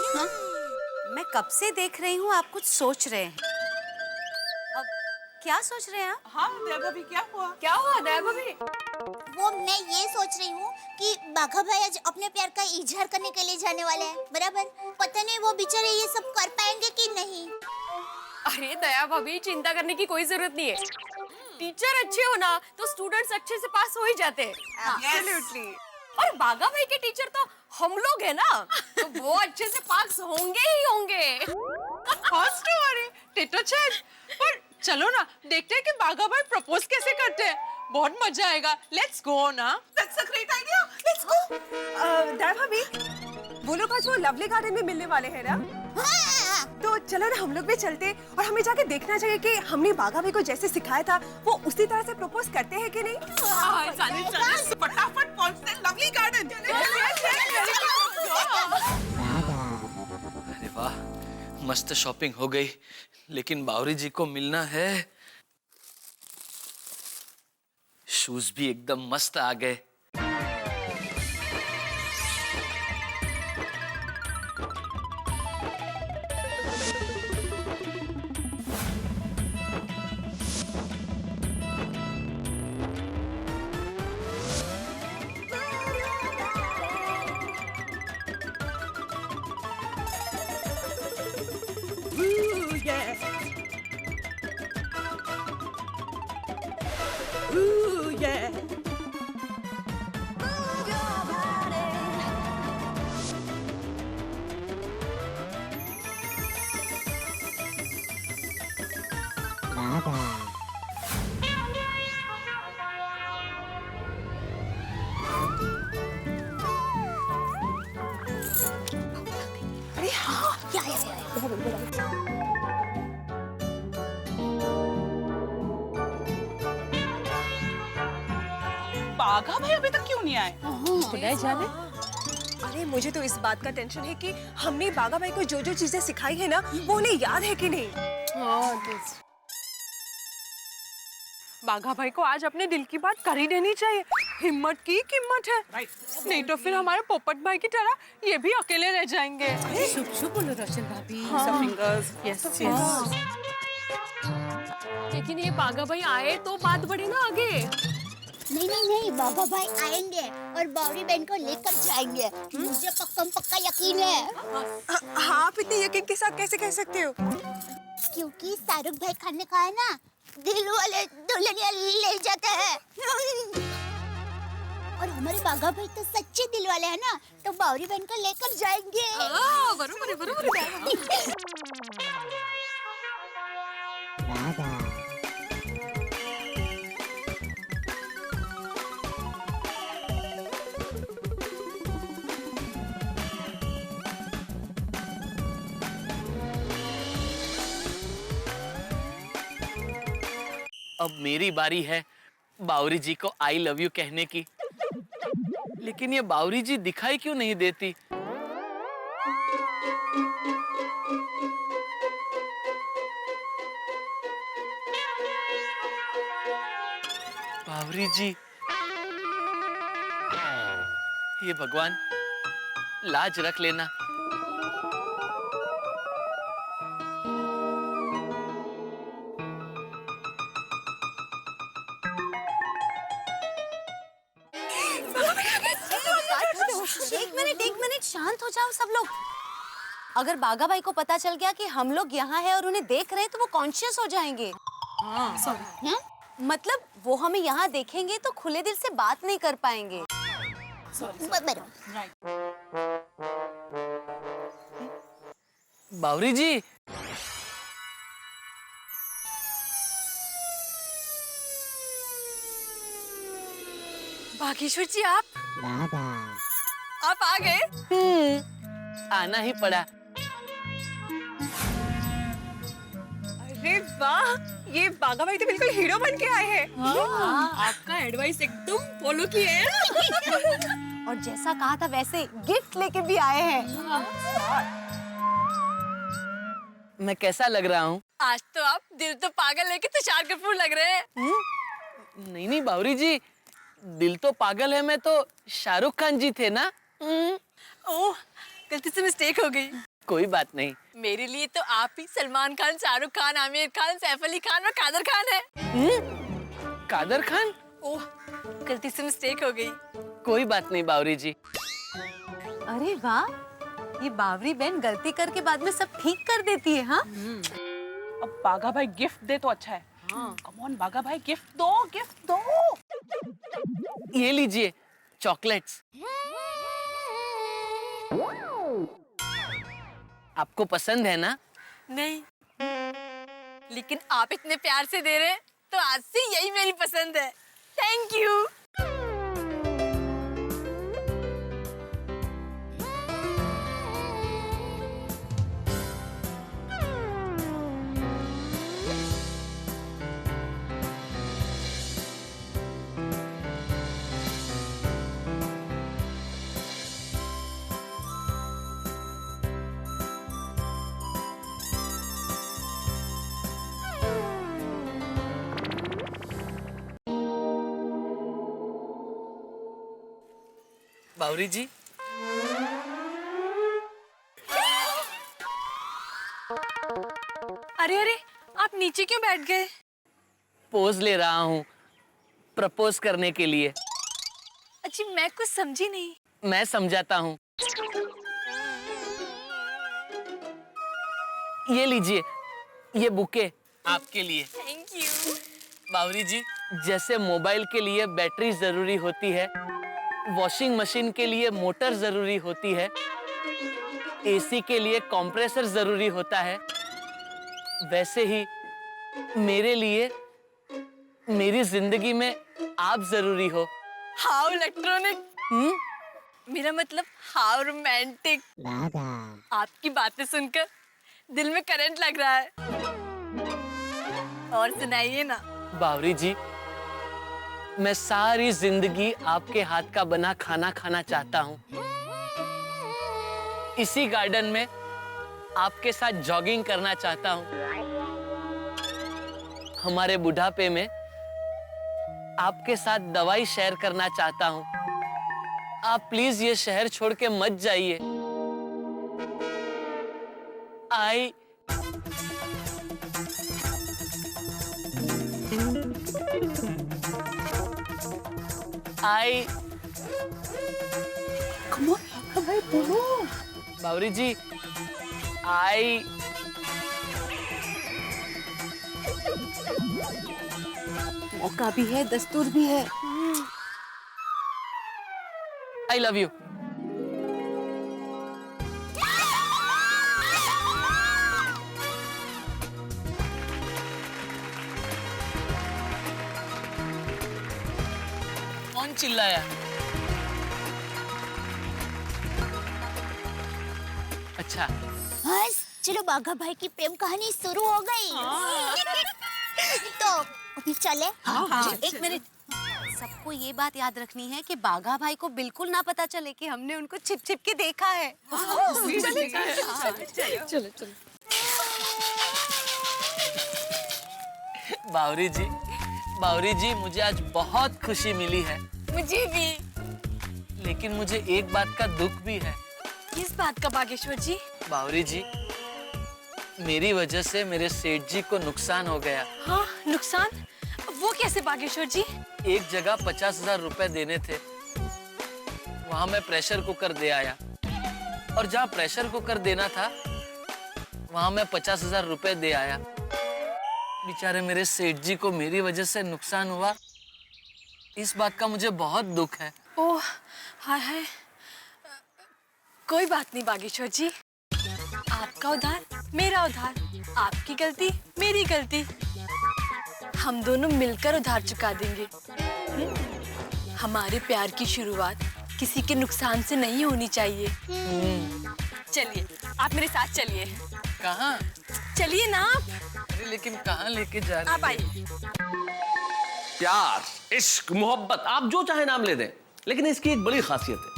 मैं कब से देख रही हूँ आप कुछ सोच रहे हैं। अब क्या सोच रहे हैं आप? हाँ दया भाभी, क्या हुआ? क्या हुआ दया भाभी? वो मैं ये सोच रही हूँ कि बाघा भाई आज अपने प्यार का इजहार करने के लिए जाने वाले हैं, बराबर? पता नहीं वो बेचारे ये सब कर पाएंगे कि नहीं। अरे दया भाभी, चिंता करने की कोई जरूरत नहीं है। टीचर अच्छे हो ना तो स्टूडेंट्स अच्छे से पास हो ही जाते हैं। एब्सोल्युटली। और बाघा भाई के टीचर तो हम लोग हैं ना, तो वो अच्छे से पास होंगे ही होंगे। हाँ स्टोरी टीचर चेंज, पर चलो ना, देखते हैं कि बाघा भाई प्रपोज कैसे करते हैं। बहुत मजा आएगा। लेट्स गो ना। That's a great idea. Let's go. दया भाभी, वो लोग आज वो लवली गार्डन में मिलने वाले हैं ना? तो चलो ना हम लोग भी चलते और हमें जाके देखना चाहिए कि हमने बाघा भाई को जैसे सिखाया था वो उसी तरह से प्रपोज करते हैं कि नहीं। फटाफट पहुंचते हैं लवली गार्डन। अरे वाह, मस्त शॉपिंग हो गई, लेकिन बावरी जी को मिलना है। शूज भी एकदम मस्त आ गए। बाघा भाई अभी तक क्यों नहीं आए? खुदा जाने। अरे मुझे तो इस बात का टेंशन है कि हमने बाघा भाई को जो जो चीजें सिखाई है ना वो उन्हें याद है कि नहीं। बाघा भाई को आज अपने दिल की बात कर ही देनी चाहिए। हिम्मत की कीमत है। नहीं तो फिर हमारे पोपट भाई की तरह ये भी अकेले रह जाएंगे। शुभ शुभ बोलो रोशन भाभी। Yes yes. लेकिन ये बाघा भाई आए तो बात बढ़े ना आगे। नहीं नहीं नहीं, बाबा भाई आएंगे और बावरी बहन को लेकर जाएंगे, मुझे पक्का यकीन है। आप इतने यकीन के साथ कैसे कह सकते हो? क्योंकि शाहरुख भाई खान ने कहा है ना, दिल वाले दुल्हनिया ले जाते हैं। और हमारे बाघा भाई तो सच्चे दिल वाले हैं ना, तो बावरी बहन को लेकर जाएंगे। बरोबर बरोबर। अब मेरी बारी है बावरी जी को आई लव यू कहने की। लेकिन ये बावरी जी दिखाई क्यों नहीं देती? बावरी जी, ये भगवान, लाज रख लेना। एक मिनट शांत हो जाओ सब लोग। अगर बाघा भाई को पता चल गया कि हम लोग यहाँ हैं और उन्हें देख रहे हैं तो वो कॉन्शियस हो जाएंगे। सॉरी। मतलब वो हमें यहाँ देखेंगे तो खुले दिल से बात नहीं कर पाएंगे। बावरी जी, बागेश्वर जी आप आ गए। आना ही पड़ा। अरे वाह, ये बाघा भाई तो बिल्कुल हीरो बन के आए हैं। आपका एडवाइस एकदम फॉलो किए हैं। और जैसा कहा था वैसे गिफ्ट लेके भी आए हैं। मैं कैसा लग रहा हूँ? आज तो आप दिल तो पागल लेके तुषार कपूर लग रहे हैं। नहीं नहीं बावरी जी, दिल तो पागल है, मैं तो शाहरुख खान जी थे ना। ओह, गलती से मिस्टेक हो गई। कोई बात नहीं। मेरे लिए तो आप ही सलमान खान, शाहरुख खान, आमिर खान, सैफ अली खान और कादर खान है। कादर खान? ओह, गलती से मिस्टेक हो गई। कोई बात नहीं बावरी जी। अरे वाह, ये बावरी बहन गलती करके बाद में सब ठीक कर देती है। हाँ, अब बाघा भाई गिफ्ट दे तो अच्छा है। कम ऑन बाघा भाई, गिफ्ट दो, गिफ्ट दो। ये लीजिए चॉकलेट्स। आपको पसंद है ना? नहीं, लेकिन आप इतने प्यार से दे रहे हैं तो आज से यही मेरी पसंद है। Thank you. बावरी जी, अरे अरे, आप नीचे क्यों बैठ गए? पोज ले रहा हूँ प्रपोज करने के लिए। अच्छी, मैं कुछ समझी नहीं। मैं समझाता हूँ। ये लीजिए, ये बुके आपके लिए। Thank you. बावरी जी, जैसे मोबाइल के लिए बैटरी जरूरी होती है, वॉशिंग मशीन के लिए मोटर जरूरी होती है, एसी के लिए कंप्रेसर जरूरी होता है, वैसे ही मेरे लिए मेरी जिंदगी में आप जरूरी हो। How electronic. मेरा मतलब हाउ रोमांटिक। आपकी बातें सुनकर दिल में करंट लग रहा है। और सुनाइए ना। बावरी जी, मैं सारी जिंदगी आपके हाथ का बना खाना खाना चाहता हूँ। इसी गार्डन में आपके साथ जॉगिंग करना चाहता हूँ। हमारे बुढ़ापे में आपके साथ दवाई शेयर करना चाहता हूँ। आप प्लीज ये शहर छोड़ के मत जाइए। बावरी जी, मौका भी है, दस्तूर भी है। I love you. कौन चिल्लाया? अच्छा, बस चलो, बाघा भाई की प्रेम कहानी शुरू हो गई। तो अभी चले। एक मिनट, सबको ये बात याद रखनी है कि बाघा भाई को बिल्कुल ना पता चले कि हमने उनको छिप छिप के देखा है। चलो चलो। बावरी जी, मुझे आज बहुत खुशी मिली है। मुझे भी। लेकिन मुझे एक बात का दुख भी है। किस बात का बागेश्वर जी? बावरी जी, मेरी वजह से मेरे सेठ जी को नुकसान हो गया। हाँ, नुकसान? वो कैसे बागेश्वर जी? एक जगह 50,000 रुपए देने थे, वहां मैं प्रेशर कुकर दे आया, और जहाँ प्रेशर कुकर देना था वहां मैं 50,000 रुपए दे आया। बेचारे मेरे सेठ जी को मेरी वजह से नुकसान हुआ, इस बात का मुझे बहुत दुख है। ओह हाय हाय। कोई बात नहीं बागेश्वर जी, आपका उधार मेरा उधार, आपकी गलती मेरी गलती, हम दोनों मिलकर उधार चुका देंगे। हमारे प्यार की शुरुआत किसी के नुकसान से नहीं होनी चाहिए। चलिए, आप मेरे साथ चलिए। कहाँ? चलिए ना आप। अरे लेकिन कहाँ लेके जा रहे? आप आइए। प्यार, इश्क, मोहब्बत, आप जो चाहे नाम ले दें, लेकिन इसकी एक बड़ी खासियत है,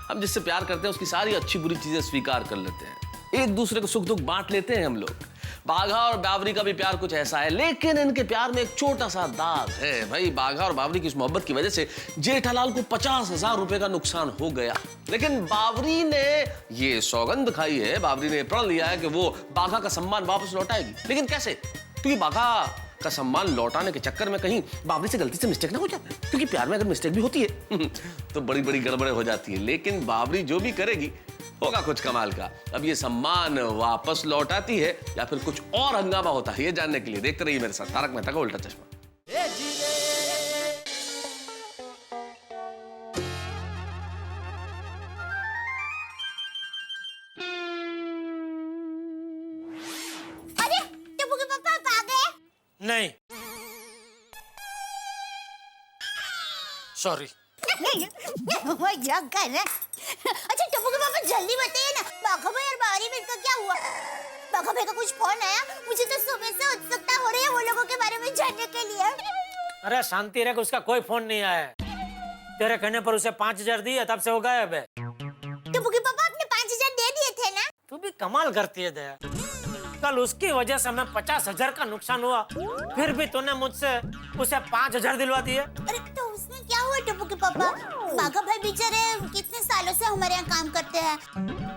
हम जिससे प्यार करते हैं उसकी सारी अच्छी बुरी चीजें स्वीकार कर लेते हैं, एक दूसरे को सुख दुख बांट लेते हैं हम लोग। बाघा और बावरी का भी प्यार कुछ ऐसा है, लेकिन इनके प्यार में एक छोटा सा दाग है। भाई, बाघा और बावरी की इस मोहब्बत की वजह से जेठालाल को 50,000 रुपए का नुकसान हो गया, लेकिन बावरी ने ये सौगंध खाई है, बावरी ने प्रण लिया है कि वो बाघा का सम्मान वापस लौटाएगी। लेकिन कैसे? क्योंकि बाघा का सम्मान लौटाने के चक्कर में कहीं बावरी से गलती से मिस्टेक ना हो जाए, क्योंकि प्यार में अगर मिस्टेक भी होती है तो बड़ी बड़ी गड़बड़ें हो जाती है। लेकिन बावरी जो भी करेगी होगा कुछ कमाल का। अब ये सम्मान वापस लौटाती है या फिर कुछ और हंगामा होता है, ये जानने के लिए देखते रहिए मेरे साथ तारक मेहता का उल्टा चश्मा। अरे टप्पू के पापा आप आ गए? नहीं, सॉरी। मजाक कर रहे हैं। अच्छा टप्पू के पापा जल्दी बताइए ना, बाघा भाई और बावरी बेट का क्या हुआ? बाघा भाई का कुछ फोन आया? मुझे तो सुबह से उत्सुकता हो रही है वो लोगों के बारे में जानने के लिए। अरे शांति रख, उसका कोई फोन नहीं आया है। तेरे कहने पर उसे 5,000 दिए, तब से वो गायब है। टप्पू के पापा आपने 5,000 दे दिए थे ना? तू भी कमाल करती है दया। कल उसकी वजह से हमें 50,000 का नुकसान हुआ, फिर भी तूने मुझसे उसे 5,000 दिलवा दिए। अरे तो उसमें क्या हुआ टप्पू के पापा? बाघा भाई बेचारे कितने सालों से हमारे यहाँ काम करते हैं,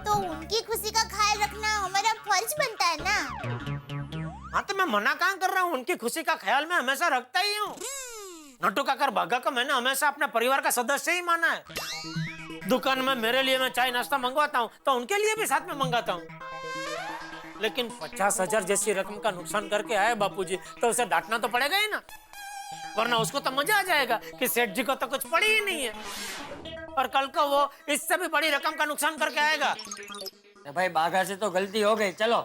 तो उनकी खुशी का ख्याल रखना हमारा फर्ज बनता है ना। हाँ तो मैं मना कहाँ कर रहा हूँ, उनकी खुशी का ख्याल मैं हमेशा रखता ही हूँ। नट्टू काका बाघा को मैंने हमेशा अपने परिवार का सदस्य ही माना है। दुकान में मेरे लिए मैं चाय नाश्ता मंगवाता हूँ तो उनके लिए भी साथ में मंगाता हूँ। लेकिन 50,000 जैसी रकम का नुकसान करके आए बापूजी, तो उसे डांटना तो पड़ेगा ही ना, वरना उसको तो मजा आ जाएगा कि सेठ जी को तो कुछ पड़ी ही नहीं है, और कल को वो इससे भी बड़ी रकम का नुकसान करके आएगा। भाई बाघा से तो गलती हो गई चलो,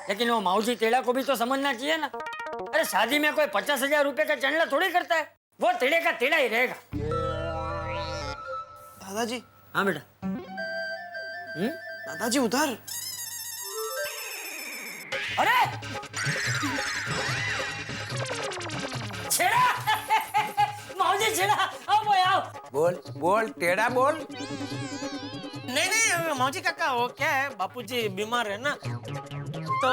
लेकिन वो माऊजी टेढ़ा को भी तो समझना चाहिए ना। अरे शादी में कोई 50,000 रुपए का चंडला थोड़ी करता है, वो टेढ़े का टेढ़ा ही रहेगा। दादाजी। हाँ बेटा। दादाजी उधर। अरे छेड़ा माऊजी छेड़ा, आओ भाई आओ। बोल बोल टेढ़ा बोल। नहीं नहीं मौजी काका, वो क्या है बापूजी बीमार है ना, तो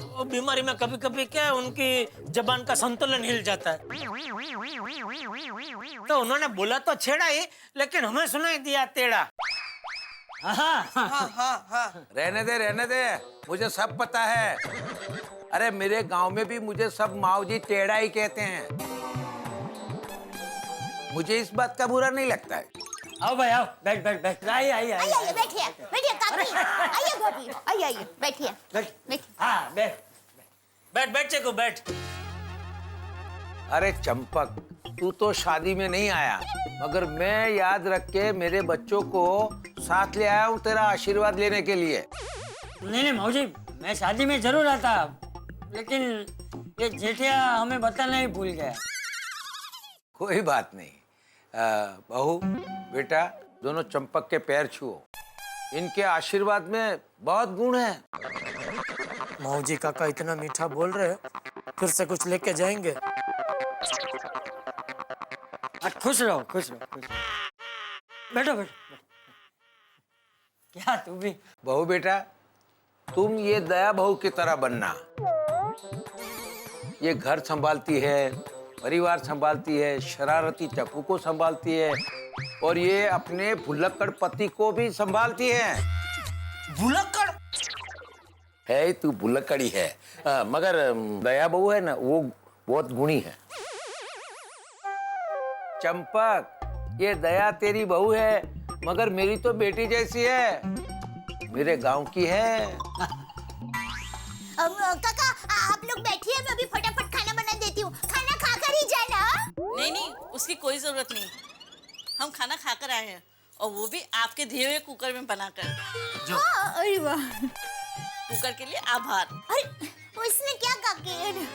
वो बीमारी में कभी कभी क्या है उनकी जबान का संतुलन हिल जाता है, तो उन्होंने बोला तो छेड़ा ही, लेकिन हमें सुनाई दिया टेढ़ा। रहने दे, मुझे सब पता है। अरे मेरे गांव में भी मुझे सब माऊजी टेढ़ा ही कहते हैं, मुझे इस बात का बुरा नहीं लगता है। आओ भाई आओ, बैठ बैठ बैठ, आइए बैठिए बैठिए काकी, आइए भाभी, आइए बैठिए बैठिए। हाँ बैठ बैठ बैठ चेको बैठ। अरे चंपक, तू तो शादी में नहीं आया, मगर मैं याद रख के मेरे बच्चों को साथ ले आया हूँ तेरा आशीर्वाद लेने के लिए। नहीं माऊजी, मैं शादी में जरूर आता, लेकिन ये जेठिया हमें बताना ही भूल गया। कोई बात नहीं। बहू बेटा, दोनों चंपक के पैर छुओ, इनके आशीर्वाद में बहुत गुण है। मौजी काका इतना मीठा बोल रहे हैं, फिर से कुछ लेके जाएंगे। खुश रहो खुश रहो, बैठो बैठो। क्या तू भी? बहू बेटा, तुम ये दया बहू की तरह बनना। ये घर संभालती है, परिवार संभालती है, शरारती टप्पू को संभालती है, और ये अपने भुलक्कड़ पति को भी संभालती है। भुलक्कड़ है तू भुलक्कड़ी है, मगर दया बहू है ना, वो बहुत गुणी है। चंपक, ये दया तेरी बहू है, मगर मेरी तो बेटी जैसी है, मेरे गांव की है। काका आप लोग बैठिए, मैं अभी फटाफट खाना बना देती हूँ, खाना खाकर ही जाना। नहीं नहीं, उसकी कोई जरूरत नहीं, हम खाना खाकर आए हैं, और वो भी आपके दिए हुए कुकर में बनाकर। जो अरे वाह, कुकर के लिए आभार। अरे उसमें क्या काके?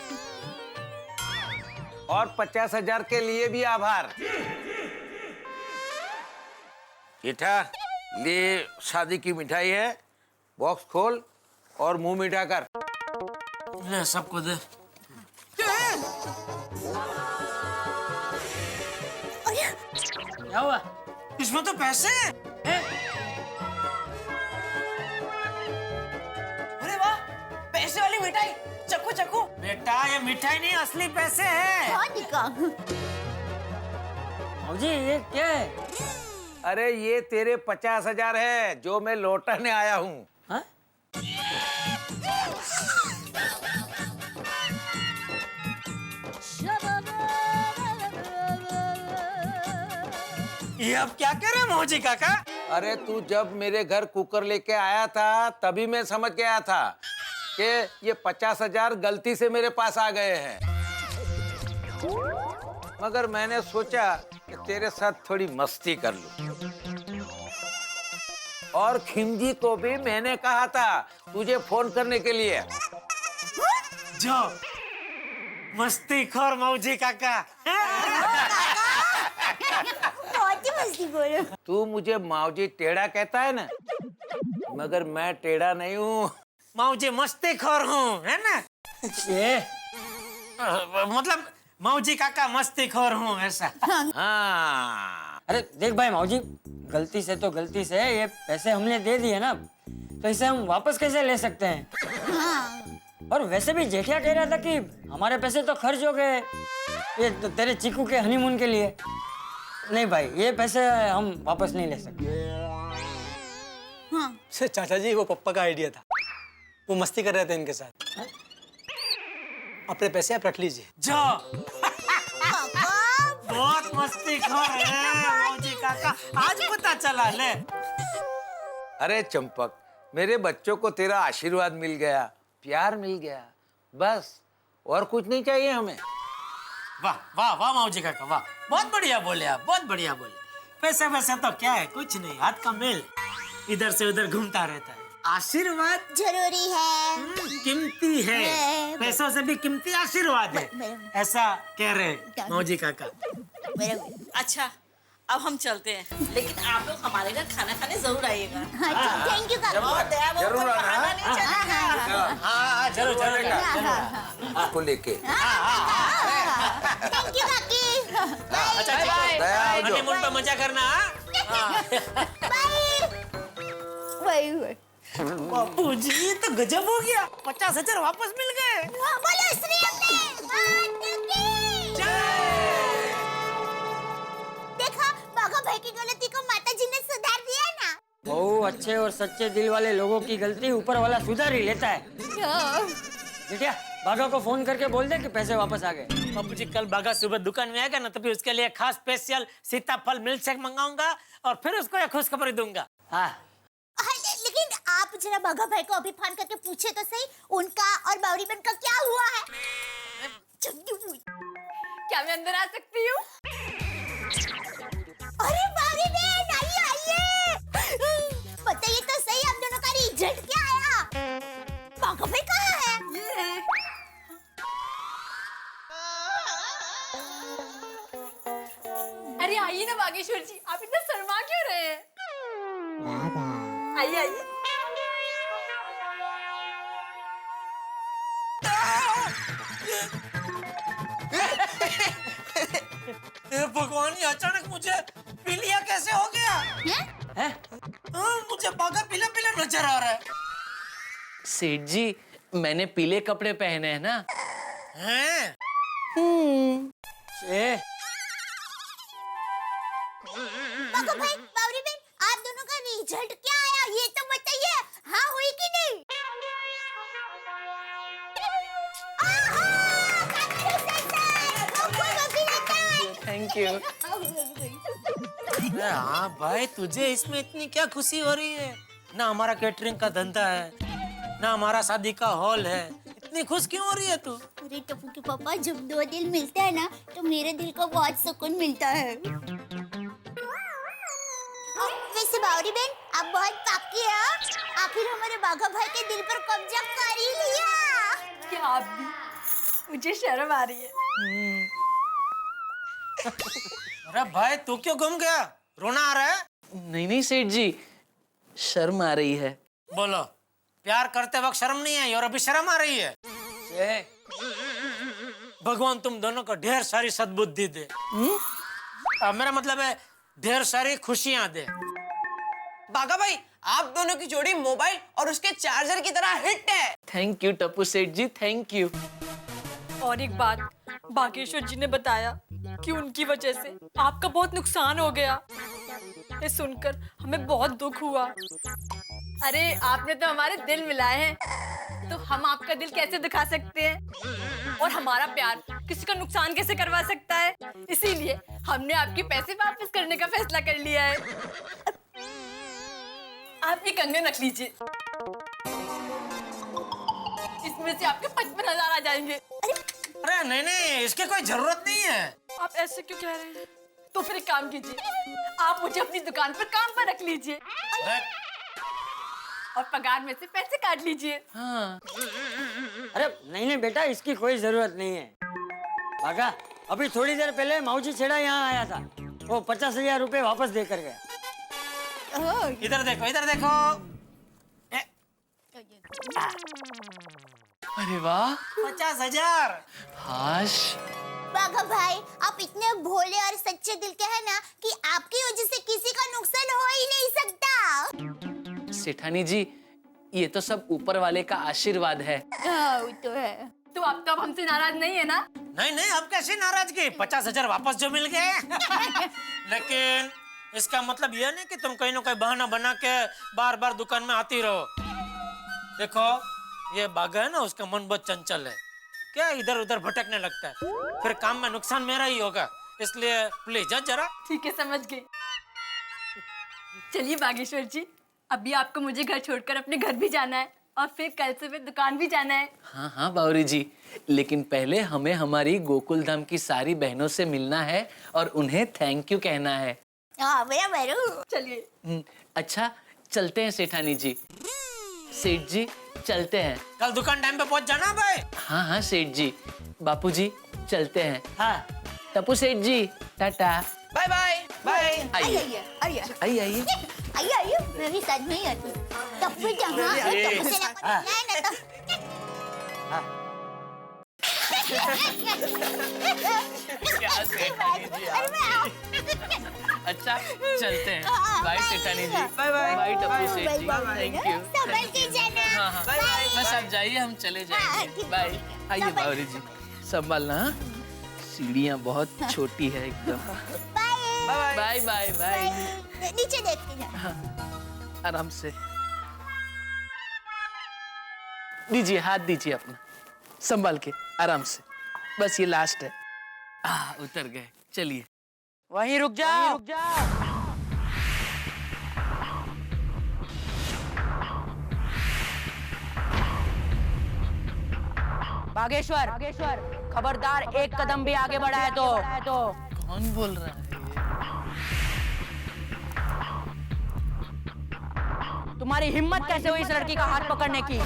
और 50,000 के लिए भी आभार। जेठा, ले शादी की मिठाई है, बॉक्स खोल और मुंह मीठा कर। ले सबको दे। क्या हुआ? इसमें तो पैसे हैं। अरे वाह, पैसे वाली मिठाई, चखो चखो। बेटा ये मिठाई नहीं, असली पैसे हैं। हाँ दिखा। मौजी ये क्या है? अरे ये तेरे 50,000 है जो मैं लौटाने आया हूँ। ये अब क्या कह रहे हैं मौजी काका? अरे तू जब मेरे घर कुकर लेके आया था तभी मैं समझ गया था कि ये 50,000 गलती से मेरे पास आ गए हैं, मगर मैंने सोचा कि तेरे साथ थोड़ी मस्ती कर लूं। और खिमजी को भी मैंने कहा था तुझे फोन करने के लिए। जाओ, मस्तीखोर मौजी काका। बहुत ही मस्ती बोलो। तू मुझे मावजी टेढ़ा कहता है ना, मगर मैं टेढ़ा नहीं हूँ। मौजी मस्तीखोर हूँ, है ना? ये मतलब मौजी काका मस्तीखोर हूँ, ऐसा। हाँ। अरे देख भाई मौजी, गलती से तो गलती से ये पैसे हमने दे दिए ना, तो इसे हम वापस कैसे ले सकते हैं? और वैसे भी जेठिया कह रहा था कि हमारे पैसे तो खर्च हो गए ये तो तेरे चीकू के हनीमून के लिए। नहीं भाई, ये पैसे हम वापस नहीं ले सकते। चाचा जी, वो पप्पा का आइडिया था, वो मस्ती कर रहे थे इनके साथ। अपने पैसे आप रख लीजिए। जाओ। बहुत मस्तीखोर है मौजी काका, आज पता चला ले। अरे चंपक, मेरे बच्चों को तेरा आशीर्वाद मिल गया, प्यार मिल गया, बस और कुछ नहीं चाहिए हमें। वाह वाह वाह मौजी काका, वाह, बहुत बढ़िया बोले आप, बहुत बढ़िया बोले। पैसे वैसे तो क्या है, कुछ नहीं, हाथ का मेल इधर से उधर घूमता रहता है। आशीर्वाद जरूरी है, कीमती है, पैसों से भी कीमती आशीर्वाद है, ऐसा कह रहे मौजी काका। अच्छा, अब हम चलते हैं, लेकिन आप लोग हमारे घर खाना खाने जरूर आइएगा। थैंक यू काका। जरूर आना। हाँ, जरूर जरूर आपको लेके। थैंक यू काकी। अच्छा जी, हनीमून पे मजा करना। बाय। बापू जी, तो गजब हो गया, 50,000 वापस मिल गए। बोलो श्री देखा, बाघा भाई की गलती को माताजी ने सुधार दिया ना। बहुत अच्छे और सच्चे दिल वाले लोगों की गलती ऊपर वाला सुधार ही लेता है। जेठिया, बाघा को फोन करके बोल दे कि पैसे वापस आ गए। बापू जी, कल बाघा सुबह दुकान में आएगा ना, तभी उसके लिए खास स्पेशल सीताफल मिल्क शेक मंगाऊंगा और फिर उसको एक खुशखबरी दूंगा। हाँ। लेकिन आप जरा बाघा भाई को अभी फोन करके पूछे तो सही, उनका और बावरी बहन का क्या हुआ है। क्या मैं अंदर आ सकती हूँ? अरे बावरी बहन, आइए आइए, बताइए तो सही, आप दोनों का रिजल्ट क्या आया? बाघा भाई कहाँ है? अरे आइए ना बागेश्वर जी, आप इतना शर्मा क्यों रहे हैं? आइए आइए। भगवान, ये अचानक मुझे पीलिया कैसे हो गया? मुझे बाघा पीला पीला नजर आ रहा है। सेठ जी, मैंने पीले कपड़े पहने हैं ना। हैं? बाघा भाई, बावरी बहन, आप दोनों का रिजल्ट क्या आया, ये तो बताइए। हाँ हुई कि नहीं? Thank you. हाँ भाई, तुझे इसमें इतनी क्या खुशी हो रही है? ना हमारा कैटरिंग का धंधा है, ना हमारा शादी का हॉल है, इतनी खुश क्यों हो रही है तू? अरे टप्पू के पापा, जब दो दिल मिलते हैं ना, तो मेरे दिल को बहुत सुकून मिलता है। वैसे बावरी बहन, आप बहुत पाकी हैं। आखिर हमारे बाघा भाई के दिल पर कब्जा कर ही लिया। क्या आप भी? मुझे शर्म आ रही है। अरे भाई, तू क्यों गुम गया? रोना आ रहा है? नहीं नहीं सेठ जी, शर्म आ रही है। बोलो, प्यार करते वक्त शर्म नहीं आई और अभी शर्म आ रही है? भगवान तुम दोनों को ढेर सारी सद्बुद्धि दे। मेरा मतलब है ढेर सारी खुशियां दे। बाघा भाई, आप दोनों की जोड़ी मोबाइल और उसके चार्जर की तरह हिट है। Thank you Tappu Seth ji, thank you. और एक बात, बागेश्वर जी ने बताया कि उनकी वजह से आपका बहुत नुकसान हो गया। ये सुनकर हमें बहुत दुख हुआ। अरे आपने तो हमारे दिल मिलाए हैं, तो हम आपका दिल कैसे दिखा सकते हैं? और हमारा प्यार किसी का नुकसान कैसे करवा सकता है? इसीलिए हमने आपके पैसे वापस करने का फैसला कर लिया है। आप ये कंगन रख लीजिए, इसमें से आपके 55,000 आ जाएंगे। अरे नहीं नहीं, इसकी कोई जरूरत नहीं है। आप ऐसे क्यों कह रहे हैं? तो फिर एक काम कीजिए, आप मुझे अपनी दुकान पर काम पर रख लीजिए और पगार में से पैसे काट लीजिए। हाँ। अरे नहीं नहीं बेटा, इसकी कोई जरूरत नहीं है। बागा, अभी थोड़ी देर पहले माऊजी छेड़ा यहाँ आया था, वो 50,000 रुपए वापस देकर गया। इधर देखो, इधर देखो। अरे वाह, 50,000। हाश। बाघा भाई, आप इतने भोले और सच्चे दिल के हैं ना कि आपकी वजह से किसी का नुकसान हो ही नहीं सकता। सेठानी जी, ये तो सब ऊपर वाले का आशीर्वाद है। वो तो है। तो आप तो अब हमसे नाराज नहीं है ना? नहीं नहीं, अब कैसी नाराजगी, 50,000 वापस जो मिल गए। लेकिन इसका मतलब यह नहीं कि तुम कहीं ना कहीं बहाना बना के बार बार दुकान में आती रहो। देखो, ये बाघा है ना, उसका मन बहुत चंचल है, क्या इधर उधर भटकने लगता है, फिर काम में नुकसान मेरा ही होगा, इसलिए प्लीज जरा। ठीक है, समझ गए। चलिए बागेश्वर जी, अभी आपको मुझे घर छोड़कर अपने घर भी जाना है और फिर कल से फिर दुकान भी जाना है। हाँ हाँ बावरी जी, लेकिन पहले हमें हमारी गोकुल धाम की सारी बहनों से मिलना है और उन्हें थैंक यू कहना है। चलिए। अच्छा, चलते हैं सेठानी जी। सेठ जी, चलते हैं। कल दुकान टाइम पे पहुंच जाना भाई। हाँ हाँ सेठ जी। बापू जी, चलते हैं। हाँ। टप्पू सेठ जी, टाटा। Bye bye bye. आइए आइए आइए, मैं भी साथ में ही आती हूँ। टप्पू जहाँ टप्पू से ना तो क्या सेठानी जी आप? अच्छा, चलते हैं। बाय सेठानी जी। Bye bye. Bye Tappu Seth ji. Thank you. संभल के जाना। हाँ हाँ, बस आप जाइए, हम चले जाएंगे। बाय। आइए बावरी जी, संभालना। सीढ़ियाँ बहुत छोटी है एकदम। Bye bye bye. नीचे देख के जाना। हाँ, आराम से दीजिए, हाथ दीजिए अपना, संभाल के, आराम से। बस ये लास्ट है। उतर गए, चलिए। वहीं रुक जाओ। बागेश्वर, खबरदार, एक कदम भी आगे बढ़ा है तो। कौन बोल रहा है? तुम्हारी हिम्मत कैसे हुई इस लड़की का हाथ पकड़ने की?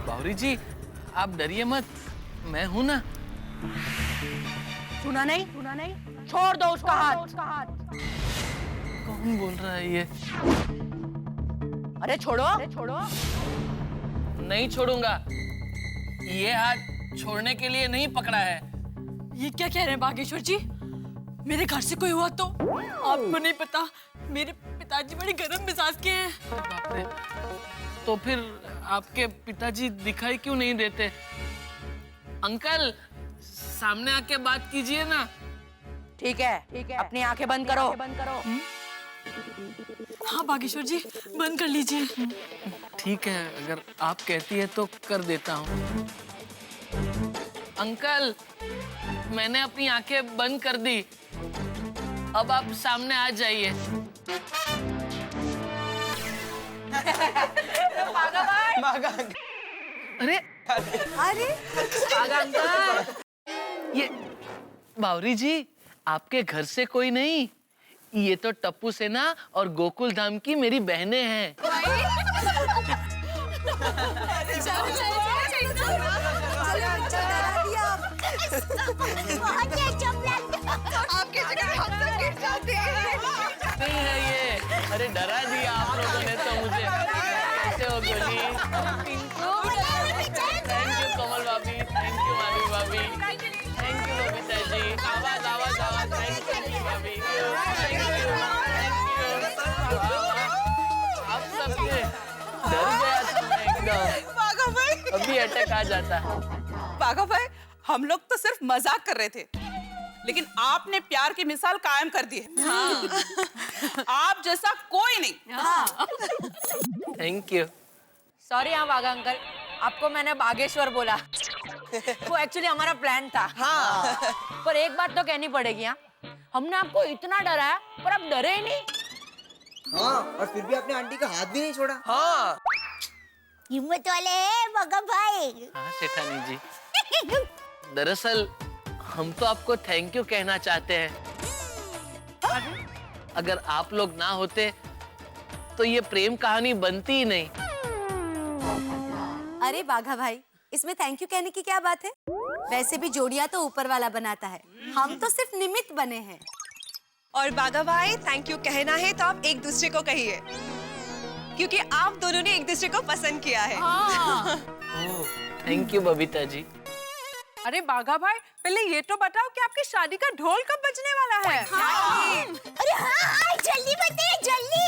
बावरी जी, आप डरिए मत, मैं हूं ना। सुना नहीं? छोड़ दो उसका हाथ। कौन बोल रहा है ये? अरे छोड़ो। नहीं छोड़ूंगा। ये हाथ छोड़ने के लिए नहीं पकड़ा है। ये क्या कह रहे हैं बागेश्वर जी? मेरे घर से कोई हुआ तो? आपको नहीं पता, मेरे पिताजी बड़े गरम मिजाज के हैं। बाप रे, तो फिर आपके पिताजी दिखाई क्यों नहीं देते? अंकल, सामने आके बात कीजिए ना। ठीक है, अपनी आंखें बंद करो। हाँ बागेश्वर जी, बंद कर लीजिए। ठीक है, अगर आप कहती है तो कर देता हूँ। अंकल, मैंने अपनी आंखें बंद कर दी, अब आप सामने आ जाइए। अरे ये बावरी जी, आपके घर से कोई नहीं, ये तो टप्पू सेना और गोकुल धाम की मेरी बहनें हैं। नहीं है ये, अरे डरा दिया आप लोगों ने तो मुझे। कैसे हो गोली? थैंक यू कोमल भाभी, थैंक यू माधवी भाभी, थैंक यू बबीता जी। आवाज थैंक यू भाभी, थैंक यू। आप सबसे डर गया था मैं एकदम। अभी अटैक आ जाता है। बाघा भाई, हम लोग तो सिर्फ मजाक कर रहे थे, लेकिन आपने प्यार की मिसाल कायम कर दी है। हाँ। आप जैसा कोई नहीं। हाँ। Thank you. सॉरी हाँ बाघा अंकल, आपको मैंने बागेश्वर बोला। वो एक्चुअली हमारा प्लान था। हाँ। पर एक बात तो कहनी पड़ेगी, हाँ, हमने आपको इतना डराया पर आप डरे ही नहीं। हाँ, और फिर भी आपने आंटी का हाथ भी नहीं छोड़ा। हाँ, हिम्मत वाले हैं बाघा भाई। हाँ सेठानी जी, दरअसल हम तो आपको थैंक यू कहना चाहते हैं। अगर आप लोग ना होते तो ये प्रेम कहानी बनती ही नहीं। अरे बाघा भाई, इसमें थैंक यू कहने की क्या बात है? वैसे भी जोड़ियां तो ऊपर वाला बनाता है, हम तो सिर्फ निमित्त बने हैं। और बाघा भाई, थैंक यू कहना है तो आप एक दूसरे को कहिए, क्योंकि आप दोनों ने एक दूसरे को पसंद किया है। Thank you Babita ji. अरे बाघा भाई, पहले ये तो बताओ कि आपकी शादी का ढोल कब बजने वाला है? अरे हाँ, जल्दी बताइए, जल्दी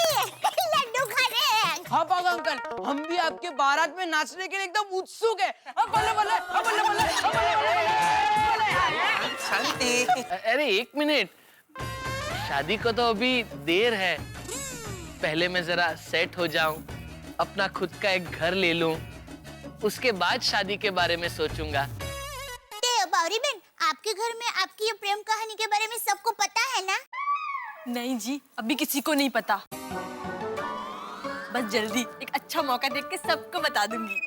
लड्डू खाने हैं। हाँ बाघा अंकल, हम भी आपके बारात में नाचने के लिए एकदम उत्सुक है। बल्ले बल्ले, बल्ले बल्ले। शांति। अरे एक मिनट, शादी को तो अभी देर है। पहले मैं जरा सेट हो जाऊं, अपना खुद का एक घर ले लूं, उसके बाद शादी के बारे में सोचूंगा। बावरी बहन, आपके घर में आपकी ये प्रेम कहानी के बारे में सबको पता है ना? नहीं जी, अभी किसी को नहीं पता। बस जल्दी एक अच्छा मौका देख के सबको बता दूंगी।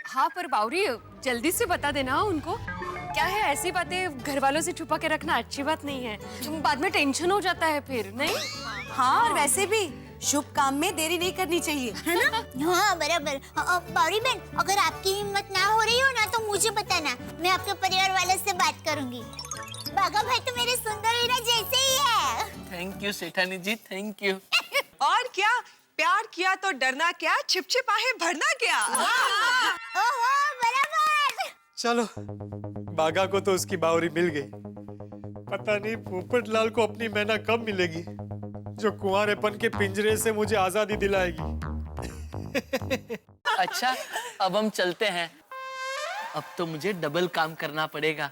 हाँ पर बावरी, जल्दी से बता देना उनको। क्या है, ऐसी बातें घर वालों से छुपा के रखना अच्छी बात नहीं है, बाद में टेंशन हो जाता है फिर, नहीं? हाँ, और वैसे भी शुभ काम में देरी नहीं करनी चाहिए, है ना? हाँ बराबर। बावरी बहन, अगर आपकी हिम्मत ना हो रही हो ना तो मुझे बताना, मैं आपके परिवार वालों से बात करूंगी। बाघा भाई तो मेरे सुंदर हीरा जैसे ही है। थैंक यू सेठानी जी, थैंक यू। और क्या, प्यार किया तो डरना क्या, छिपछिपाहे भरना क्या। ओहो बराबर। चलो, बाघा को तो उसकी बावरी मिल गई। पता नहीं पोपट लाल को अपनी मैना कब मिलेगी, जो कुंवारेपन के पिंजरे से मुझे आजादी दिलाएगी। अच्छा, अब हम चलते हैं। अब तो मुझे डबल काम करना पड़ेगा।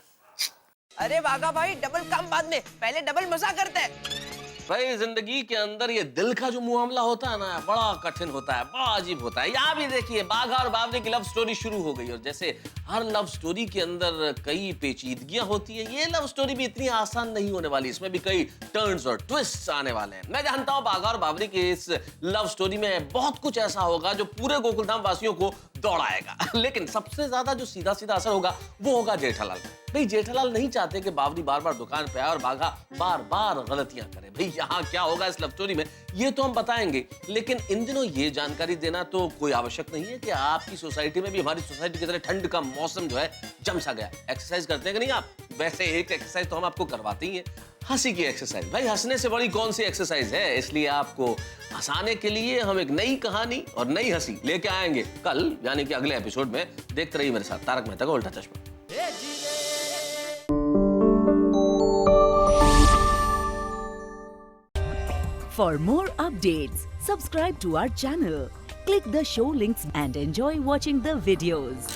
अरे बाघा भाई, डबल काम बाद में, पहले डबल मजा करते हैं। भाई जिंदगी के अंदर ये दिल का जो मामला होता है ना, बड़ा कठिन होता है, बड़ा अजीब होता है। यहाँ भी देखिए, बाघा और बावरी की लव स्टोरी शुरू हो गई, और जैसे हर लव स्टोरी के अंदर कई पेचीदगियां होती है, ये लव स्टोरी भी इतनी आसान नहीं होने वाली। इसमें भी कई टर्न्स और ट्विस्ट्स आने वाले हैं। मैं जानता हूँ बाघा और बावरी की इस लव स्टोरी में बहुत कुछ ऐसा होगा जो पूरे गोकुलधाम वासियों को दौड़ाएगा। लेकिन सबसे ज्यादा जो सीधा सीधा असर होगा वो होगा जेठालाल। भाई जेठालाल नहीं चाहते कि बावरी बार बार दुकान पे आए और बाघा बार बार गलतियां करे। भाई यहाँ क्या होगा इस लव स्टोरी में, ये तो हम बताएंगे, लेकिन इन दिनों ये जानकारी देना तो कोई आवश्यक नहीं है कि आपकी सोसाइटी में भी हमारी सोसाइटी की तरह ठंड का मौसम जो है जम सा गया। एक्सरसाइज करते हैं कि नहीं आप? वैसे एक एक्सरसाइज तो हम आपको करवाते ही हैं, हंसी की एक्सरसाइज। भाई हंसने से बड़ी कौन सी एक्सरसाइज है, इसलिए आपको हंसाने के लिए हम एक नई कहानी और नई हंसी लेके आएंगे कल, यानी कि अगले एपिसोड में। देखते रहिए मेरे साथ तारक मेहता का उल्टा चश्मा। For more updates, subscribe to our channel, click the show links and enjoy watching the videos.